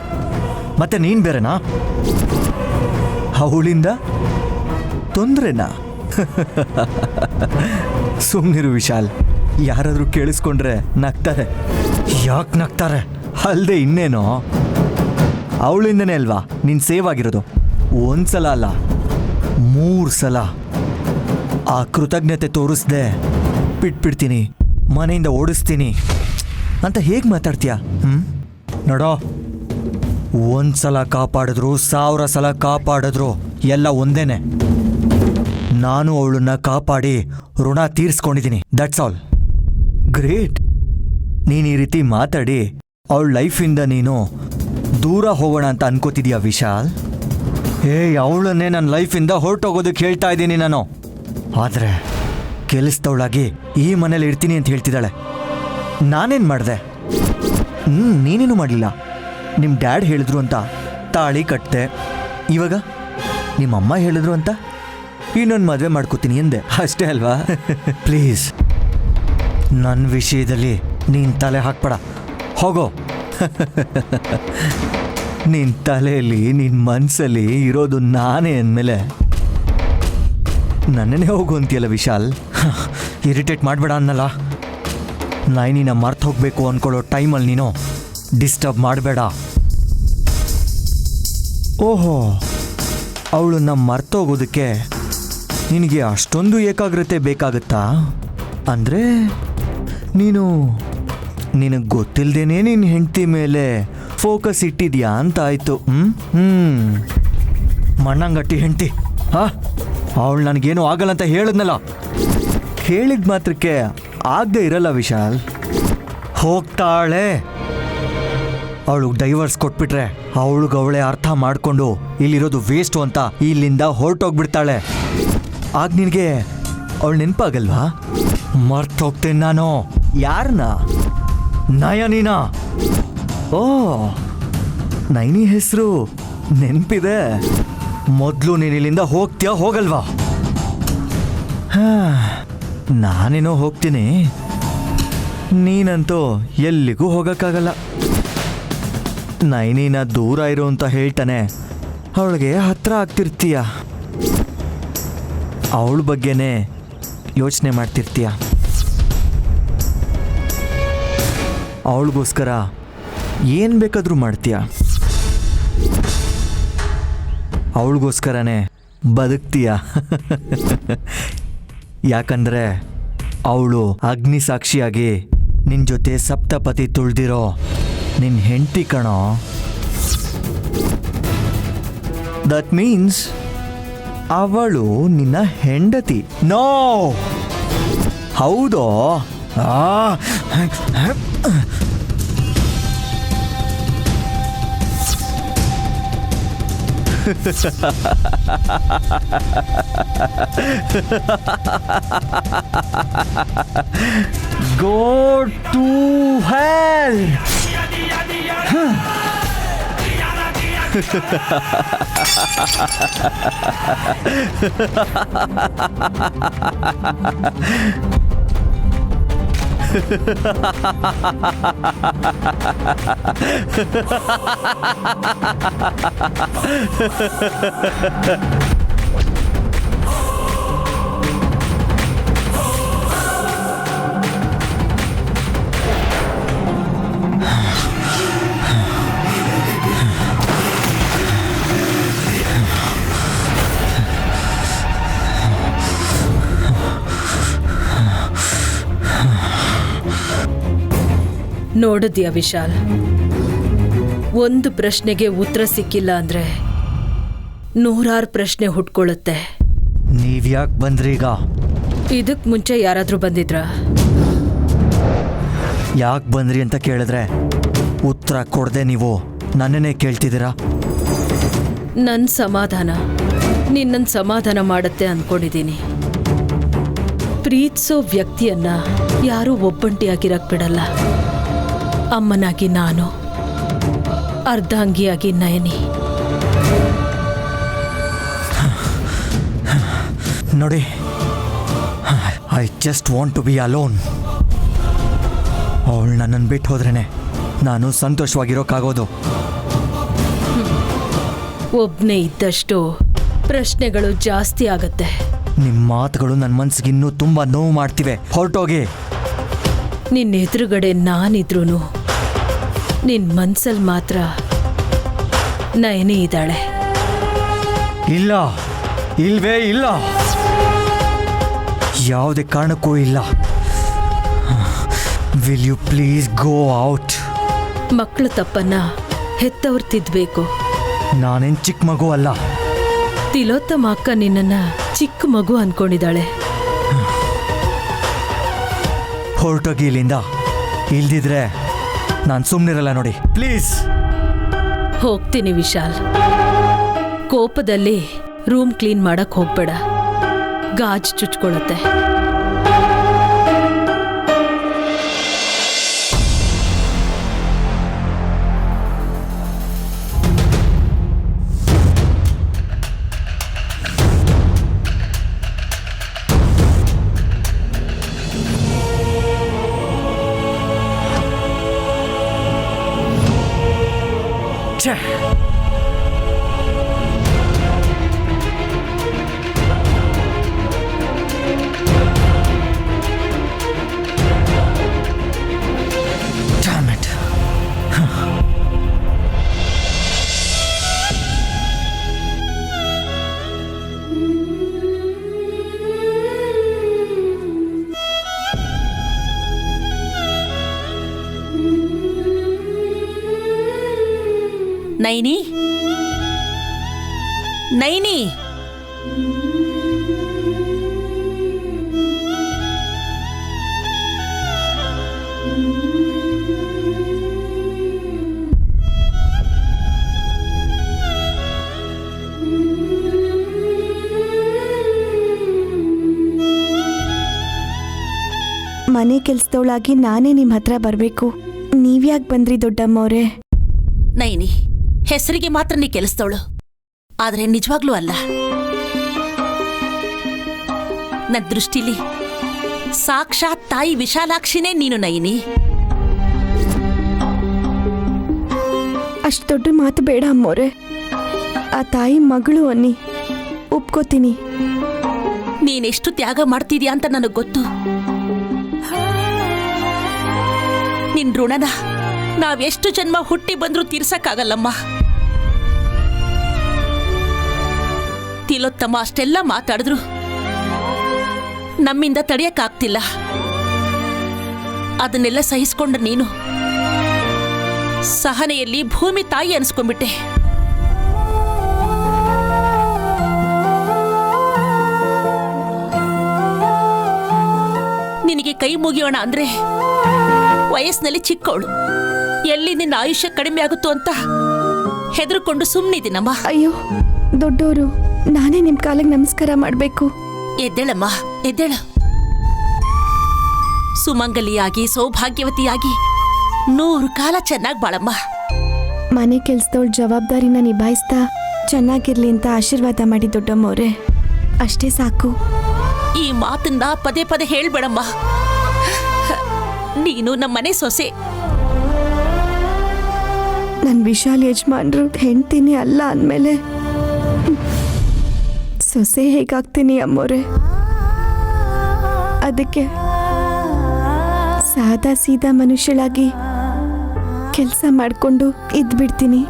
ಮತ್ತೆ ನೀನು ಬೇರೆನಾ? ಅವಳಿಂದ ತೊಂದರೆನಾ? ಸುಮ್ಮನಿರು ವಿಶಾಲ್. ಯಾರಾದರೂ ಕೇಳಿಸ್ಕೊಂಡ್ರೆ ನಗ್ತಾರೆ. ಯಾಕೆ ನಗ್ತಾರೆ? ಅಲ್ಲದೆ ಇನ್ನೇನೋ, ಅವಳಿಂದನೇ ಅಲ್ವಾ ನೀನು ಸೇವ್ ಆಗಿರೋದು. ಒಂದ್ಸಲ ಅಲ್ಲ, 3 ಸಲ. ಆ ಕೃತಜ್ಞತೆ ತೋರಿಸ್ದೆ ಬಿಟ್ಬಿಡ್ತೀನಿ, ಮನೆಯಿಂದ ಓಡಿಸ್ತೀನಿ ಅಂತ ಹೇಗೆ ಮಾತಾಡ್ತೀಯ? ನೋಡೋ, 1 ಸಲ ಕಾಪಾಡಿದ್ರು 1000 ಸಲ ಕಾಪಾಡಿದ್ರು ಎಲ್ಲ ಒಂದೇನೆ. ನಾನು ಅವಳನ್ನ ಕಾಪಾಡಿ ಋಣ ತೀರಿಸ್ಕೊಂಡಿದ್ದೀನಿ. That's all. ಗ್ರೇಟ್. ನೀನು ಈ ರೀತಿ ಮಾತಾಡಿ ಅವಳ ಲೈಫಿಂದ ನೀನು ದೂರ ಹೋಗೋಣ ಅಂತ ಅನ್ಕೋತಿದ್ಯಾ ವಿಶಾಲ್? ಅವಳನ್ನೇ ನನ್ನ ಲೈಫಿಂದ ಹೊರಟೋಗೋದಕ್ಕೆ ಹೇಳ್ತಾ ಇದ್ದೀನಿ ನಾನು. ಆದರೆ ಕೆಲಸದವಳಾಗಿ ಈ ಮನೇಲಿ ಇರ್ತೀನಿ ಅಂತ ಹೇಳ್ತಿದ್ದಾಳೆ. ನಾನೇನು ಮಾಡಿದೆ? ನೀನೇನು ಮಾಡಲಿಲ್ಲ. ನಿಮ್ಮ ಡ್ಯಾಡ್ ಹೇಳಿದ್ರು ಅಂತ ತಾಳಿ ಕಟ್ಟಿದೆ. ಇವಾಗ ನಿಮ್ಮಮ್ಮ ಹೇಳಿದ್ರು ಅಂತ ಇನ್ನೊಂದು ಮದುವೆ ಮಾಡ್ಕೋತೀನಿ ಎಂದೆ, ಅಷ್ಟೇ ಅಲ್ವಾ? ಪ್ಲೀಸ್, ನನ್ನ ವಿಷಯದಲ್ಲಿ ನೀನು ತಲೆ ಹಾಕ್ಬೇಡ. ಹೋಗೋ. ನಿನ್ನ ತಲೆಯಲ್ಲಿ ನಿನ್ನ ಮನಸ್ಸಲ್ಲಿ ಇರೋದು ನಾನೇ ಅಂದಮೇಲೆ ನನ್ನನ್ನೇ ಹೋಗು ಅಂತೀಯಲ್ಲ ವಿಶಾಲ್. ಇರಿಟೇಟ್ ಮಾಡಬೇಡ ಅನ್ನಲ್ಲ. ನೈನಿನ ಮರ್ತು ಹೋಗಬೇಕು ಅಂದ್ಕೊಳ್ಳೋ ಟೈಮಲ್ಲಿ ನೀನು ಡಿಸ್ಟರ್ಬ್ ಮಾಡಬೇಡ. ಓಹೋ, ಅವಳನ್ನ ಮರ್ತೋಗೋದಕ್ಕೆ ನಿನಗೆ ಅಷ್ಟೊಂದು ಏಕಾಗ್ರತೆ ಬೇಕಾಗುತ್ತಾ? ಅಂದರೆ ನಿನಗೆ ಗೊತ್ತಿಲ್ಲದೇನೆ ನಿನ್ನ ಹೆಂಡತಿ ಮೇಲೆ ಫೋಕಸ್ ಇಟ್ಟಿದ್ಯಾ ಅಂತ ಆಯಿತು. ಮಣ್ಣಂಗಟ್ಟಿ ಹೆಂಡತಿ. ಅವಳು ನನಗೇನು ಆಗಲ್ಲ ಅಂತ ಹೇಳಿದ್ನಲ್ಲ. ಹೇಳಿದ ಮಾತ್ರಕ್ಕೆ ಆಗದೆ ಇರಲ್ಲ ವಿಶಾಲ್. ಹೋಗ್ತಾಳೆ. ಅವಳಿಗೆ ಡೈವರ್ಸ್ ಕೊಟ್ಬಿಟ್ರೆ ಅವಳಿಗವಳೆ ಅರ್ಥ ಮಾಡಿಕೊಂಡು ಇಲ್ಲಿರೋದು ವೇಸ್ಟು ಅಂತ ಇಲ್ಲಿಂದ ಹೊರಟೋಗ್ಬಿಡ್ತಾಳೆ. ಆಗ ನಿನಗೆ ಅವಳು ನೆನಪಾಗಲ್ವಾ? ಮರ್ತೋಗ್ತೇನೆ ನಾನು. ಯಾರನ್ನ? ನಯನಿನ. ಓ, ನೈನಿ ಹೆಸರು ನೆನಪಿದೆ. ಮೊದಲು ನೀನು ಇಲ್ಲಿಂದ ಹೋಗ್ತೀಯಾ ಹೋಗಲ್ವಾ? ನಾನೇನೋ ಹೋಗ್ತೀನಿ, ನೀನಂತೂ ಎಲ್ಲಿಗೂ ಹೋಗೋಕ್ಕಾಗಲ್ಲ. ನೈನಿನ ದೂರ ಇರು ಅಂತ ಹೇಳ್ತಾನೆ ಅವಳಿಗೆ ಹತ್ರ ಆಗ್ತಿರ್ತೀಯ. ಅವಳ ಬಗ್ಗೆನೇ ಯೋಚನೆ ಮಾಡ್ತಿರ್ತೀಯ. ಅವಳಿಗೋಸ್ಕರ ಏನು ಬೇಕಾದರೂ ಮಾಡ್ತೀಯ. ಅವಳಿಗೋಸ್ಕರನೇ ಬದುಕ್ತೀಯ. ಯಾಕಂದ್ರೆ ಅವಳು ಅಗ್ನಿ ಸಾಕ್ಷಿಯಾಗಿ ನಿನ್ನ ಜೊತೆ ಸಪ್ತಪತಿ ತುಳ್ದಿರೋ ನಿನ್ನ ಹೆಂಡತಿ ಕಣೋ. ದಟ್ ಮೀನ್ಸ್ ಅವಳು ನಿನ್ನ ಹೆಂಡತಿ. ನೋ, ಹೌದೋ? Go to hell. ನೋಡಿದ್ಯಾ ವಿಶಾಲ್, ಒಂದು ಪ್ರಶ್ನೆಗೆ ಉತ್ತರ ಸಿಕ್ಕಿಲ್ಲ ಅಂದ್ರೆ 100 ಪ್ರಶ್ನೆ ಹುಟ್ಕೊಳ್ಳುತ್ತೆ. ನೀವ್ಯಾಕೆ ಬಂದ್ರೀಗ? ಇದಕ್ ಮುಂಚೆ ಯಾರಾದ್ರೂ ಬಂದಿದ್ರಾ? ಯಾಕೆ ಬಂದ್ರಿ ಅಂತ ಕೇಳಿದ್ರೆ ಉತ್ತರ ಕೊಡದೆ ನೀವು ನನ್ನನ್ನೇ ಕೇಳ್ತಿದ್ದೀರಾ? ನನ್ನ ಸಮಾಧಾನ ನಿನ್ನನ್ನು ಸಮಾಧಾನ ಮಾಡುತ್ತೆ ಅಂದ್ಕೊಂಡಿದ್ದೀನಿ. ಪ್ರೀತಿಸೋ ವ್ಯಕ್ತಿಯನ್ನ ಯಾರೂ ಒಬ್ಬಂಟಿಯಾಗಿರಕ್ ಬಿಡಲ್ಲ. ಅಮ್ಮನಾಗಿ ನಾನು, ಅರ್ಧಾಂಗಿಯಾಗಿ ನಯನಿ. ನೋಡಿ, I just want to be alone. ಅವಳು ನನ್ನನ್ನು ಬಿಟ್ಟು ಹೋದ್ರೇನೆ ನಾನು ಸಂತೋಷವಾಗಿರೋಕ್ಕಾಗೋದು. ಒಬ್ನೇ ಇದ್ದಷ್ಟು ಪ್ರಶ್ನೆಗಳು ಜಾಸ್ತಿ ಆಗತ್ತೆ. ನಿಮ್ಮ ಮಾತುಗಳು ನನ್ನ ಮನ್ಸಿಗೆ ಇನ್ನೂ ತುಂಬ ನೋವು ಮಾಡ್ತಿವೆ. ಹೊರಟೋಗಿ. ನಿನ್ನ ಎದುರುಗಡೆ ನಾನಿದ್ರೂ ನಿನ್ನ ಮನ್ಸಲ್ಲಿ ಮಾತ್ರ ನಯನಿ ಇದ್ದಾಳೆ. ಇಲ್ಲ, ಇಲ್ವೇ ಇಲ್ಲ, ಯಾವುದೇ ಕಾರಣಕ್ಕೂ ಇಲ್ಲ. Will you please go out? ಮಕ್ಕಳ ತಪ್ಪನ್ನ ಹೆತ್ತವ್ರು ತಿದ್ದಬೇಕು. ನಾನೇನು ಚಿಕ್ಕ ಮಗು ಅಲ್ಲ. ತಿಲೋತ್ತಮ ಅಕ್ಕ ನಿನ್ನನ್ನ ಚಿಕ್ಕ ಮಗು ಅನ್ಕೊಂಡಿದ್ದಾಳೆ. ಹೊರಟೋಗಿ ಇಲ್ಲಿಂದ. ಇಲ್ದಿದ್ರೆ ನಾನು ಸುಮ್ಮನಿರಲ್ಲ ನೋಡಿ, ಪ್ಲೀಸ್. ಹೋಗ್ತೀನಿ ವಿಶಾಲ್. ಕೋಪದಲ್ಲಿ ರೂಮ್ ಕ್ಲೀನ್ ಮಾಡಕ್ ಹೋಗ್ಬೇಡ, ಗಾಜ್ ಚುಚ್ಕೊಳ್ಳುತ್ತೆ. Damn it. ನೈನಿ, ನೈನಿ, ಮನೆ ಕೆಲ್ಸದವಳಾಗಿ ನಾನೇ ನಿಮ್ಮ ಹತ್ರ ಬರಬೇಕು. ನೀವ್ಯಾಕೆ ಬಂದ್ರಿ ದೊಡ್ಡಮ್ಮವ್ರೆ? ನೈನಿ, ಹೆಸರಿಗೆ ಮಾತ್ರ ನೀ ಕೆಲಸದವಳು, ಆದ್ರೆ ನಿಜವಾಗ್ಲೂ ಅಲ್ಲ. ನನ್ನ ದೃಷ್ಟಿಲಿ ಸಾಕ್ಷಾತ್ ತಾಯಿ ವಿಶಾಲಾಕ್ಷಿನೇ ನೀನು ನಯಿನಿ. ಅಷ್ಟು ದೊಡ್ಡ ಮಾತು ಬೇಡ ಅಮ್ಮೋರೆ. ಆ ತಾಯಿ ಮಗಳು ಅನ್ನಿ ಒಪ್ಕೋತೀನಿ. ನೀನೆಷ್ಟು ತ್ಯಾಗ ಮಾಡ್ತಿದ್ಯಾ ಅಂತ ನನಗೆ ಗೊತ್ತು. ನಿನ್ ಋಣನ ನಾವೆಷ್ಟು ಜನ್ಮ ಹುಟ್ಟಿ ಬಂದ್ರೂ ತೀರ್ಸಕ್ಕಾಗಲ್ಲಮ್ಮ. ತಿಲೋತ್ತಮ ಅಷ್ಟೆಲ್ಲ ಮಾತಾಡಿದ್ರು ನಮ್ಮಿಂದ ತಡೆಯಕ್ಕಾಗ್ತಿಲ್ಲ. ಅದನ್ನೆಲ್ಲ ಸಹಿಸ್ಕೊಂಡ ನೀನು ಸಹನೆಯಲ್ಲಿ ಭೂಮಿ ತಾಯಿ ಅನ್ಸ್ಕೊಂಡ್ಬಿಟ್ಟೆ. ನಿನಗೆ ಕೈ ಮುಗಿಯೋಣ ಅಂದ್ರೆ ವಯಸ್ಸಿನಲ್ಲಿ ಚಿಕ್ಕವಳು, ಎಲ್ಲಿ ನಿನ್ನ ಆಯುಷ್ಯ ಕಡಿಮೆ ಆಗುತ್ತೋ ಅಂತ ಹೆದರ್ಕೊಂಡು ಸುಮ್ಮನಿದ್ದೀನಮ್ಮ. ಅಯ್ಯೋ ದೊಡ್ಡೋರು, ನಾನೇ ನಿಮ್ ಕಾಲಿಗೆ ನಮಸ್ಕಾರ ಮಾಡ್ಬೇಕು. ಎದ್ದೇಳಮ್ಮ, ಎದ್ದೇಳು. ಸುಮಂಗಲಿಯಾಗಿ ಸೌಭಾಗ್ಯವತಿಯಾಗಿ 100 ಕಾಲ ಚೆನ್ನಾಗಿ ಬಾಳಮ್ಮ. ಮನೆ ಕೆಲ್ಸದವಳ ಜವಾಬ್ದಾರಿನ ನಿಭಾಯಿಸ್ತಾ ಚೆನ್ನಾಗಿರ್ಲಿ ಅಂತ ಆಶೀರ್ವಾದ ಮಾಡಿ ದೊಡ್ಡಮ್ಮವ್ರೆ, ಅಷ್ಟೇ ಸಾಕು. ಈ ಮಾತನ್ನ ಪದೇ ಪದೇ ಹೇಳ್ಬೇಡಮ್ಮ. ನೀನು ನಮ್ಮನೆ ಸೊಸೆ. ನನ್ ವಿಶಾಲ್ ಯಜಮಾನ್ರು ಹೆಂಡ್ತೀನಿ ಅಲ್ಲ ಅಂದ್ಮೇಲೆ ಸೊಸೆ ಹೇಗಾಗ್ತೀನಿ ಅಮ್ಮೋರೆ. ಅದಕ್ಕೆ ಸಾದಾ ಸೀದಾ ಮನುಷ್ಯಳಾಗಿ ಕೆಲಸ ಮಾಡ್ಕೊಂಡು ಇದ್ಬಿಡ್ತೀನಿ.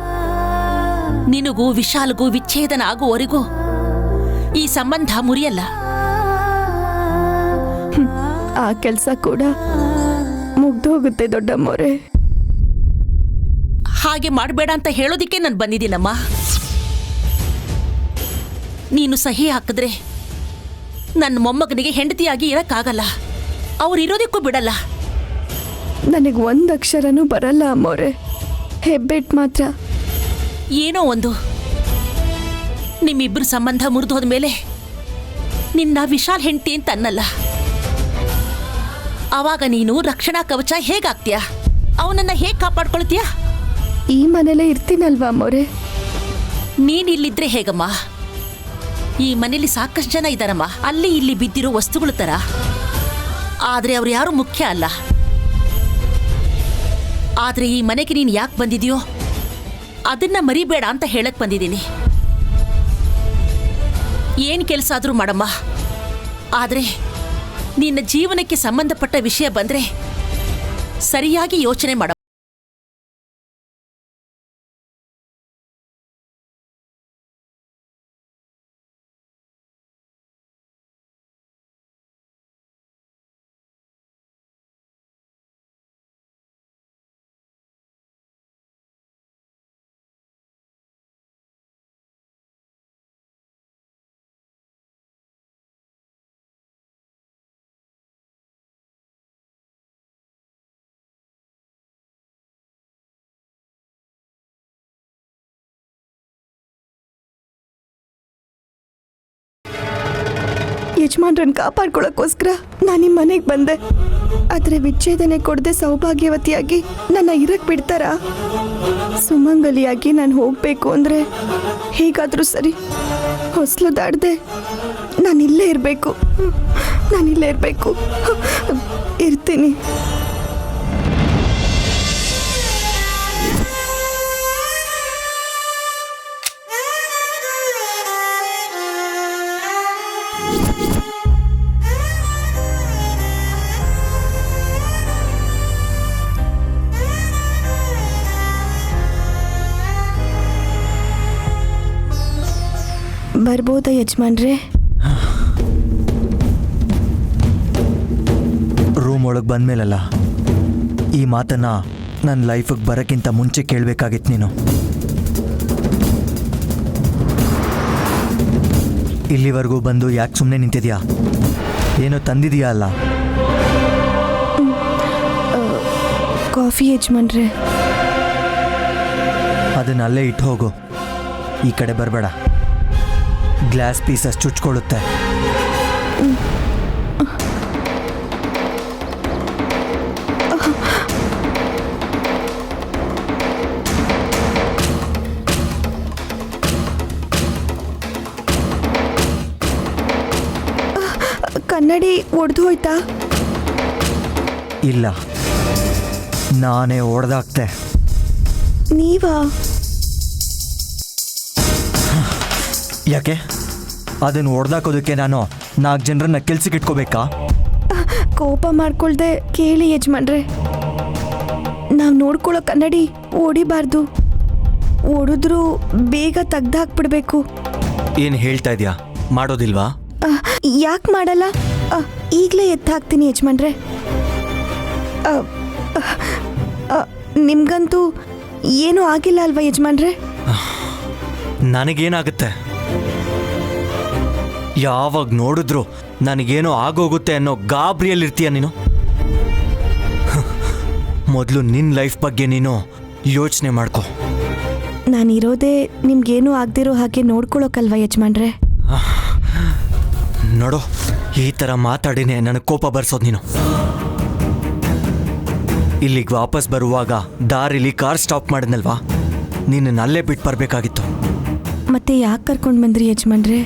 ನಿನಗೂ ವಿಶಾಲ್ಗೂ ವಿಚ್ಛೇದನ ಆಗುವವರೆಗೂ ಈ ಸಂಬಂಧ ಮುರಿಯಲ್ಲ. ಆ ಕೆಲಸ ಕೂಡ ಮುಗ್ದೋಗುತ್ತೆ ದೊಡ್ಡಮ್ಮೋರೆ. ಹಾಗೆ ಮಾಡಬೇಡ ಅಂತ ಹೇಳೋದಿಕ್ಕೆ ನಾನು ಬಂದಿದ್ದೀನಮ್ಮ. ನೀನು ಸಹಿ ಹಾಕಿದ್ರೆ ನನ್ನ ಮೊಮ್ಮಗನಿಗೆ ಹೆಂಡತಿಯಾಗಿ ಇರಕ್ಕಾಗಲ್ಲ. ಅವ್ರಿರೋದಕ್ಕೂ ಬಿಡಲ್ಲ. ನನಗೆ ಒಂದು ಅಕ್ಷರನೂ ಬರಲ್ಲ ಅಮ್ಮೋರೆ, ಹೆಬ್ಬೆಟ್ ಮಾತ್ರ. ಏನೋ ಒಂದು, ನಿಮ್ಮಿಬ್ರು ಸಂಬಂಧ ಮುರಿದೋದ್ಮೇಲೆ ನಿನ್ನ ವಿಶಾಲ್ ಹೆಂಡತಿ ಅಂತ ಅನ್ನಲ್ಲ. ಆವಾಗ ನೀನು ರಕ್ಷಣಾ ಕವಚ ಹೇಗಾಗ್ತೀಯ? ಅವನನ್ನ ಹೇಗೆ ಕಾಪಾಡ್ಕೊಳ್ತೀಯ? ಈ ಮನೇಲೇ ಇರ್ತೀನಲ್ವಾ ಅಮ್ಮೋರೆ. ನೀನಿಲ್ಲಿದ್ರೆ ಹೇಗಮ್ಮ? ಈ ಮನೇಲಿ ಸಾಕಷ್ಟು ಜನ ಇದ್ದಾರಮ್ಮ, ಅಲ್ಲಿ ಇಲ್ಲಿ ಬಿದ್ದಿರೋ ವಸ್ತುಗಳ ತರ. ಆದ್ರೆ ಅವ್ರು ಯಾರು ಮುಖ್ಯ ಅಲ್ಲ. ಆದ್ರೆ ಈ ಮನೆಗೆ ನೀನು ಯಾಕೆ ಬಂದಿದ್ಯೋ ಅದನ್ನ ಮರಿಬೇಡ ಅಂತ ಹೇಳಕ್ ಬಂದಿದ್ದೀನಿ. ಏನ್ ಕೆಲಸ ಆದ್ರೂ ಮಾಡಮ್ಮ, ಆದ್ರೆ ನಿನ್ನ ಜೀವನಕ್ಕೆ ಸಂಬಂಧಪಟ್ಟ ವಿಷಯ ಬಂದ್ರೆ ಸರಿಯಾಗಿ ಯೋಚನೆ ಮಾಡ. ಯಜಮಾನ್ರನ್ನ ಕಾಪಾಡ್ಕೊಳ್ಳೋಕ್ಕೋಸ್ಕರ ನಾನು ನಿಮ್ಮ ಮನೆಗೆ ಬಂದೆ. ಆದರೆ ವಿಚ್ಛೇದನೆ ಕೊಡದೆ ಸೌಭಾಗ್ಯವತಿಯಾಗಿ ನನ್ನ ಇರಕ್ಕೆ ಬಿಡ್ತಾರಾ? ಸುಮಂಗಲಿಯಾಗಿ ನಾನು ಹೋಗಬೇಕು ಅಂದರೆ ಹೇಗಾದರೂ ಸರಿ, ಹೊಸಲು ದಾಡದೆ ನಾನಿಲ್ಲೇ ಇರಬೇಕು. ಇರ್ತೀನಿ. ಬರ್ಬೋದಾ ಯಜಮಾನ್ರೆ? ರೂಮ್ ಒಳಗೆ ಬಂದ್ಮೇಲಲ್ಲ ಈ ಮಾತನ್ನ ನನ್ನ ಲೈಫಿಗೆ ಬರೋಕ್ಕಿಂತ ಮುಂಚೆ ಕೇಳಬೇಕಾಗಿತ್ತು ನೀನು. ಇಲ್ಲಿವರೆಗೂ ಬಂದು ಯಾಕೆ ಸುಮ್ಮನೆ ನಿಂತಿದ್ಯಾ? ಏನೋ ತಂದಿದೀಯಾ ಅಲ್ಲ? ಕಾಫಿ ಯಜಮಾನ್ರೆ. ಅದನ್ನ ಅಲ್ಲೇ ಇಟ್ಟು ಹೋಗು, ಈ ಕಡೆ ಬರಬೇಡ. ಗ್ಲಾಸ್ ಪೀಸಸ್ ಚುಚ್ಕೊಳ್ಳುತ್ತೆ. ಕನ್ನಡಿ ಒಡೆದು ಹೋಯ್ತಾ? ಇಲ್ಲ, ನಾನೇ ಹೊಡೆದಾಕ್ತೆ. ನೀವಾ? ಯಾಕೆ? ಅದನ್ನು ಹೊಡೆದಾಕೋದಕ್ಕೆ ನಾನು 4 ಜನರನ್ನ ಕೆಲ್ಸಕ್ಕೆ ಇಟ್ಕೋಬೇಕಾ? ಕೋಪ ಮಾಡ್ಕೊಳ್ದೆ ಕೇಳಿ ಯಜಮಾನ್ರೆ, ನಾವು ನೋಡ್ಕೊಳ್ಳೋ ಕನ್ನಡಿ ಹೊಡಿಬಾರ್ದು. ಹೊಡೆದ್ರೂ ಬೇಗ ತೆಗ್ದಾಕ್ಬಿಡ್ಬೇಕು. ಏನು ಹೇಳ್ತಾ ಇದೆಯಾ? ಮಾಡೋದಿಲ್ವಾ? ಯಾಕೆ ಮಾಡಲ್ಲ? ಈಗಲೇ ಎತ್ತು ಹಾಕ್ತೀನಿ ಯಜಮಾನ್ರೆ. ನಿಮ್ಗಂತೂ ಏನೂ ಆಗಿಲ್ಲ ಅಲ್ವಾ ಯಜಮಾನ್ರೆ? ನನಗೇನಾಗುತ್ತೆ? ಯಾವಾಗ ನೋಡಿದ್ರು ನನಗೇನೋ ಆಗೋಗುತ್ತೆ ಅನ್ನೋ ಗಾಬರಿಯಲ್ಲಿರ್ತೀಯ ನೀನು. ಮೊದಲು ನಿನ್ನ ಲೈಫ್ ಬಗ್ಗೆ ನೀನು ಯೋಚನೆ ಮಾಡ್ಕೊ. ನಾನಿರೋದೇ ನಿಮ್ಗೇನೂ ಆಗದಿರೋ ಹಾಗೆ ನೋಡ್ಕೊಳ್ಳೋಕಲ್ವಾ ಯಜಮಾನ್ರೆ? ನೋಡು, ಈ ಥರ ಮಾತಾಡಿನೇ ನನಗೆ ಕೋಪ ಬರ್ಸೋದು ನೀನು. ಇಲ್ಲಿಗೆ ವಾಪಸ್ ಬರುವಾಗ ದಾರಿಲಿ ಕಾರ್ ಸ್ಟಾಪ್ ಮಾಡಿದ್ನಲ್ವಾ, ನೀನು ಅಲ್ಲೇ ಬಿಟ್ಟು ಬರಬೇಕಾಗಿತ್ತು. ಮತ್ತೆ ಯಾಕೆ ಕರ್ಕೊಂಡು ಬಂದ್ರಿ ಯಜಮಾನ್ರೆ?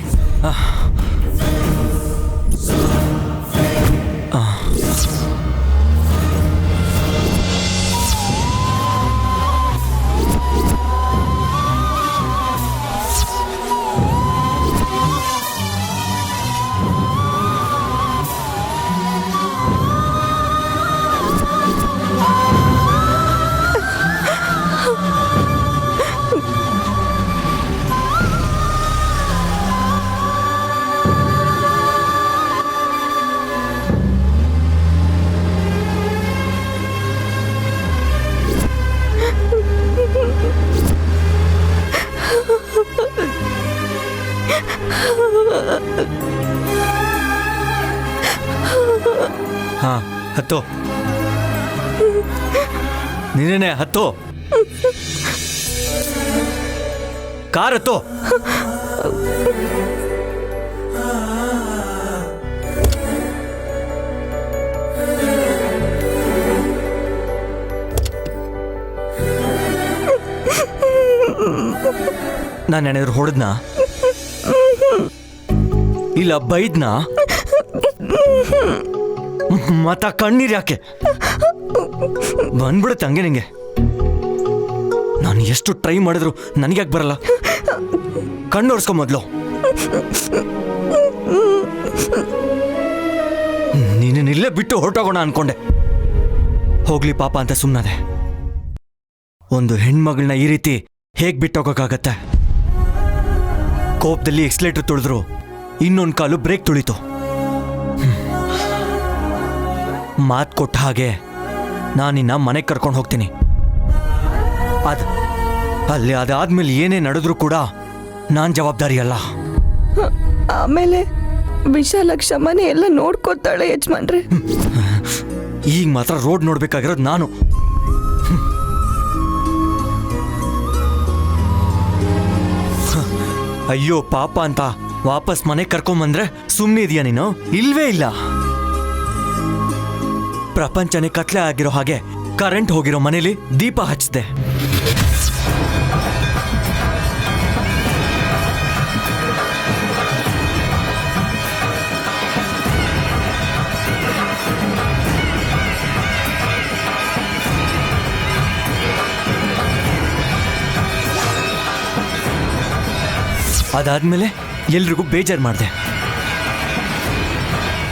ಹಾ, ಹತ್ತು. ನೀನೇನೆ ಹತ್ತು. ಕಾರ್ ಹತ್ತು. ನಾನು ಏನಾದ್ರು ಹೊಡೆದ್ನಾ? ಇಲ್ಲ ಬೈದ್ನಾ? ಮತ್ತ ಕಣ್ಣೀರ್ ಯಾಕೆ ಬಂದ್ಬಿಡುತ್ತೆ ಹಂಗೆ ನಿಂಗೆ? ನಾನು ಎಷ್ಟು ಟ್ರೈ ಮಾಡಿದ್ರು ನನಗೆ ಯಾಕೆ ಬರಲ್ಲ? ಕಣ್ಣು ಒರೆಸ್ಕೊ ಮೊದಲು. ನೀನು ಇಲ್ಲೇ ಬಿಟ್ಟು ಹೊರಟೋಗೋಣ ಅನ್ಕೊಂಡೆ. ಹೋಗ್ಲಿ ಪಾಪ ಅಂತ ಸುಮ್ಮನಾದೆ. ಒಂದು ಹೆಣ್ಮಗಳನ್ನ ಈ ರೀತಿ ಹೇಗೆ ಬಿಟ್ಟೋಗಕ್ಕಾಗತ್ತೆ? ಕೋಪದಲ್ಲಿ ಎಕ್ಸ್ಲೇಟರ್ ತುಳಿದ್ರು, ಇನ್ನೊಂದು ಕಾಲು ಬ್ರೇಕ್ ತುಳಿತು. ಮಾತು ಕೊಟ್ಟ ಹಾಗೆ ನಾನಿನ್ನ ಮನೆಗೆ ಕರ್ಕೊಂಡು ಹೋಗ್ತೀನಿ. ಅಲ್ಲಿ ಅದಾದ್ಮೇಲೆ ಏನೇ ನಡೆದ್ರೂ ಕೂಡ ನಾನು ಜವಾಬ್ದಾರಿ ಅಲ್ಲ. ಆಮೇಲೆ ವಿಶಾಲಕ್ಷಮ್ಮನೆ ಎಲ್ಲ ನೋಡ್ಕೊತಾಳೆ ಯಜಮಾನ್ರೆ. ಈಗ ಮಾತ್ರ ರೋಡ್ ನೋಡ್ಬೇಕಾಗಿರೋದು ನಾನು. ಅಯ್ಯೋ ಪಾಪ ಅಂತ ವಾಪಸ್ ಮನೆಗೆ ಕರ್ಕೊಂಬಂದ್ರೆ ಸುಮ್ಮನೆ ಇದೆಯಾ ನೀನು? ಇಲ್ವೇ ಇಲ್ಲ. ಪ್ರಪಂಚನೇ ಕತ್ಲೆ ಆಗಿರೋ ಹಾಗೆ ಕರೆಂಟ್ ಹೋಗಿರೋ ಮನೇಲಿ ದೀಪ ಹಚ್ಚಿದೆ. ಅದಾದ್ಮೇಲೆ ಎಲ್ರಿಗೂ ಬೇಜಾರು ಮಾಡಿದೆ.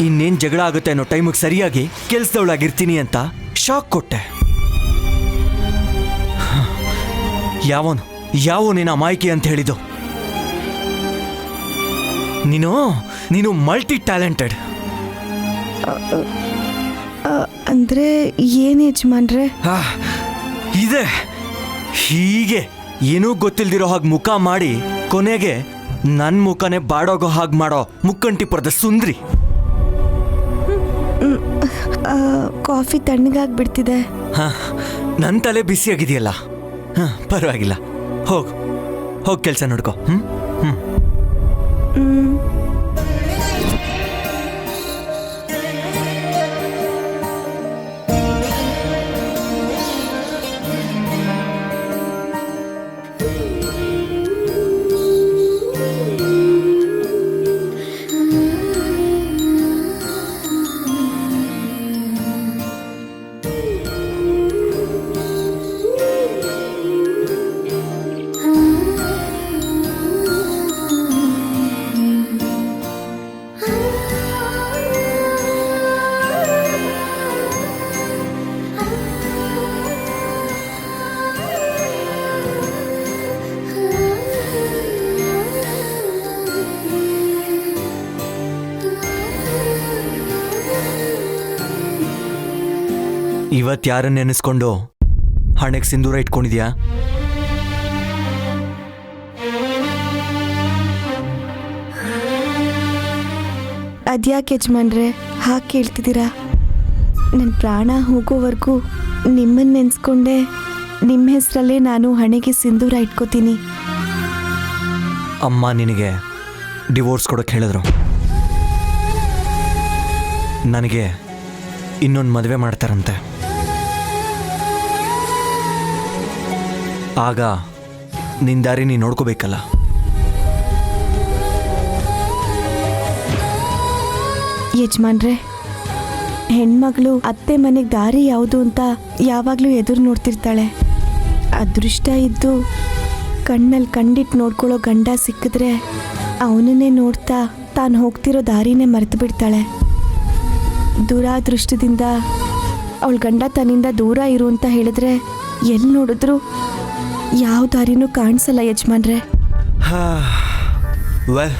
ಇನ್ನೇನು ಜಗಳ ಆಗುತ್ತೆ ಅನ್ನೋ ಟೈಮಿಗೆ ಸರಿಯಾಗಿ ಕೆಲಸದವಳಾಗಿರ್ತೀನಿ ಅಂತ ಶಾಕ್ ಕೊಟ್ಟೆ. ಯಾವನೇನು ಅಮಾಯಕಿ ಅಂತ ಹೇಳಿದ್ದು? ನೀನು ಮಲ್ಟಿ ಟ್ಯಾಲೆಂಟೆಡ್. ಅಂದ್ರೆ ಏನ್ ಯಜಮಾನ್ರೆ? ಇದೆ ಹೀಗೆ ಏನೂ ಗೊತ್ತಿಲ್ದಿರೋ ಹಾಗೆ ಮುಖ ಮಾಡಿ ಕೊನೆಗೆ ನನ್ನ ಮುಖನೇ ಬಾಡೋಗೋ ಹಾಗೆ ಮಾಡೋ ಮುಕ್ಕಂಟಿಪುರದ ಸುಂದ್ರಿ. ಕಾಫಿ ತಣ್ಣಗಾಗ್ಬಿಡ್ತಿದೆ. ನನ್ನ ತಲೆ ಬಿಸಿಯಾಗಿದೆಯಲ್ಲ. ಪರವಾಗಿಲ್ಲ, ಹೋಗ್ ಕೆಲಸ ನೋಡ್ಕೋ. ಇವತ್ತು ಯಾರನ್ನ ನೆನೆಸ್ಕೊಂಡು ಹಣೆಗೆ ಸಿಂಧೂರ ಇಟ್ಕೊಂಡಿದ್ಯಾ? ಅದ್ಯಾಕೆ ಯಜಮಾನ್ರೆ ಹಾಗೆ ಕೇಳ್ತಿದ್ದೀರಾ? ನನ್ನ ಪ್ರಾಣ ಹೋಗೋವರೆಗೂ ನಿಮ್ಮನ್ನು ನೆನೆಸ್ಕೊಂಡೆ ನಿಮ್ಮ ಹೆಸರಲ್ಲೇ ನಾನು ಹಣೆಗೆ ಸಿಂಧೂರ ಇಟ್ಕೋತೀನಿ. ಅಮ್ಮ ನಿನಗೆ ಡಿವೋರ್ಸ್ ಕೊಡೋಕೆ ಹೇಳಿದ್ರು. ನನಗೆ ಇನ್ನೊಂದು ಮದುವೆ ಮಾಡ್ತಾರಂತೆ. ಆಗ ನಿನ್ನ ದಾರಿ ನೀನು ನೋಡ್ಕೋಬೇಕಲ್ಲ. ಯಜಮಾನ್ರೆ, ಹೆಣ್ಮಗಳು ಅತ್ತೆ ಮನೆಗೆ ದಾರಿ ಯಾವುದು ಅಂತ ಯಾವಾಗಲೂ ಎದುರು ನೋಡ್ತಿರ್ತಾಳೆ. ಅದೃಷ್ಟ ಇದ್ದು ಕಣ್ಣಲ್ಲಿ ಕಂಡಿಟ್ಟು ನೋಡ್ಕೊಳ್ಳೋ ಗಂಡ ಸಿಕ್ಕಿದ್ರೆ ಅವನನ್ನೇ ನೋಡ್ತಾ ತಾನು ಹೋಗ್ತಿರೋ ದಾರಿನೇ ಮರೆತು ಬಿಡ್ತಾಳೆ. ದುರಾದೃಷ್ಟದಿಂದ ಅವಳ ಗಂಡ ತನ್ನಿಂದ ದೂರ ಇರು ಅಂತ ಹೇಳಿದ್ರೆ ಎಲ್ಲಿ ನೋಡಿದ್ರು ಯಾವ ದಾರಿನೂ ಕಾಣಿಸಲ್ಲ ಯಜಮಾನ್ರೆ. ವೆಲ್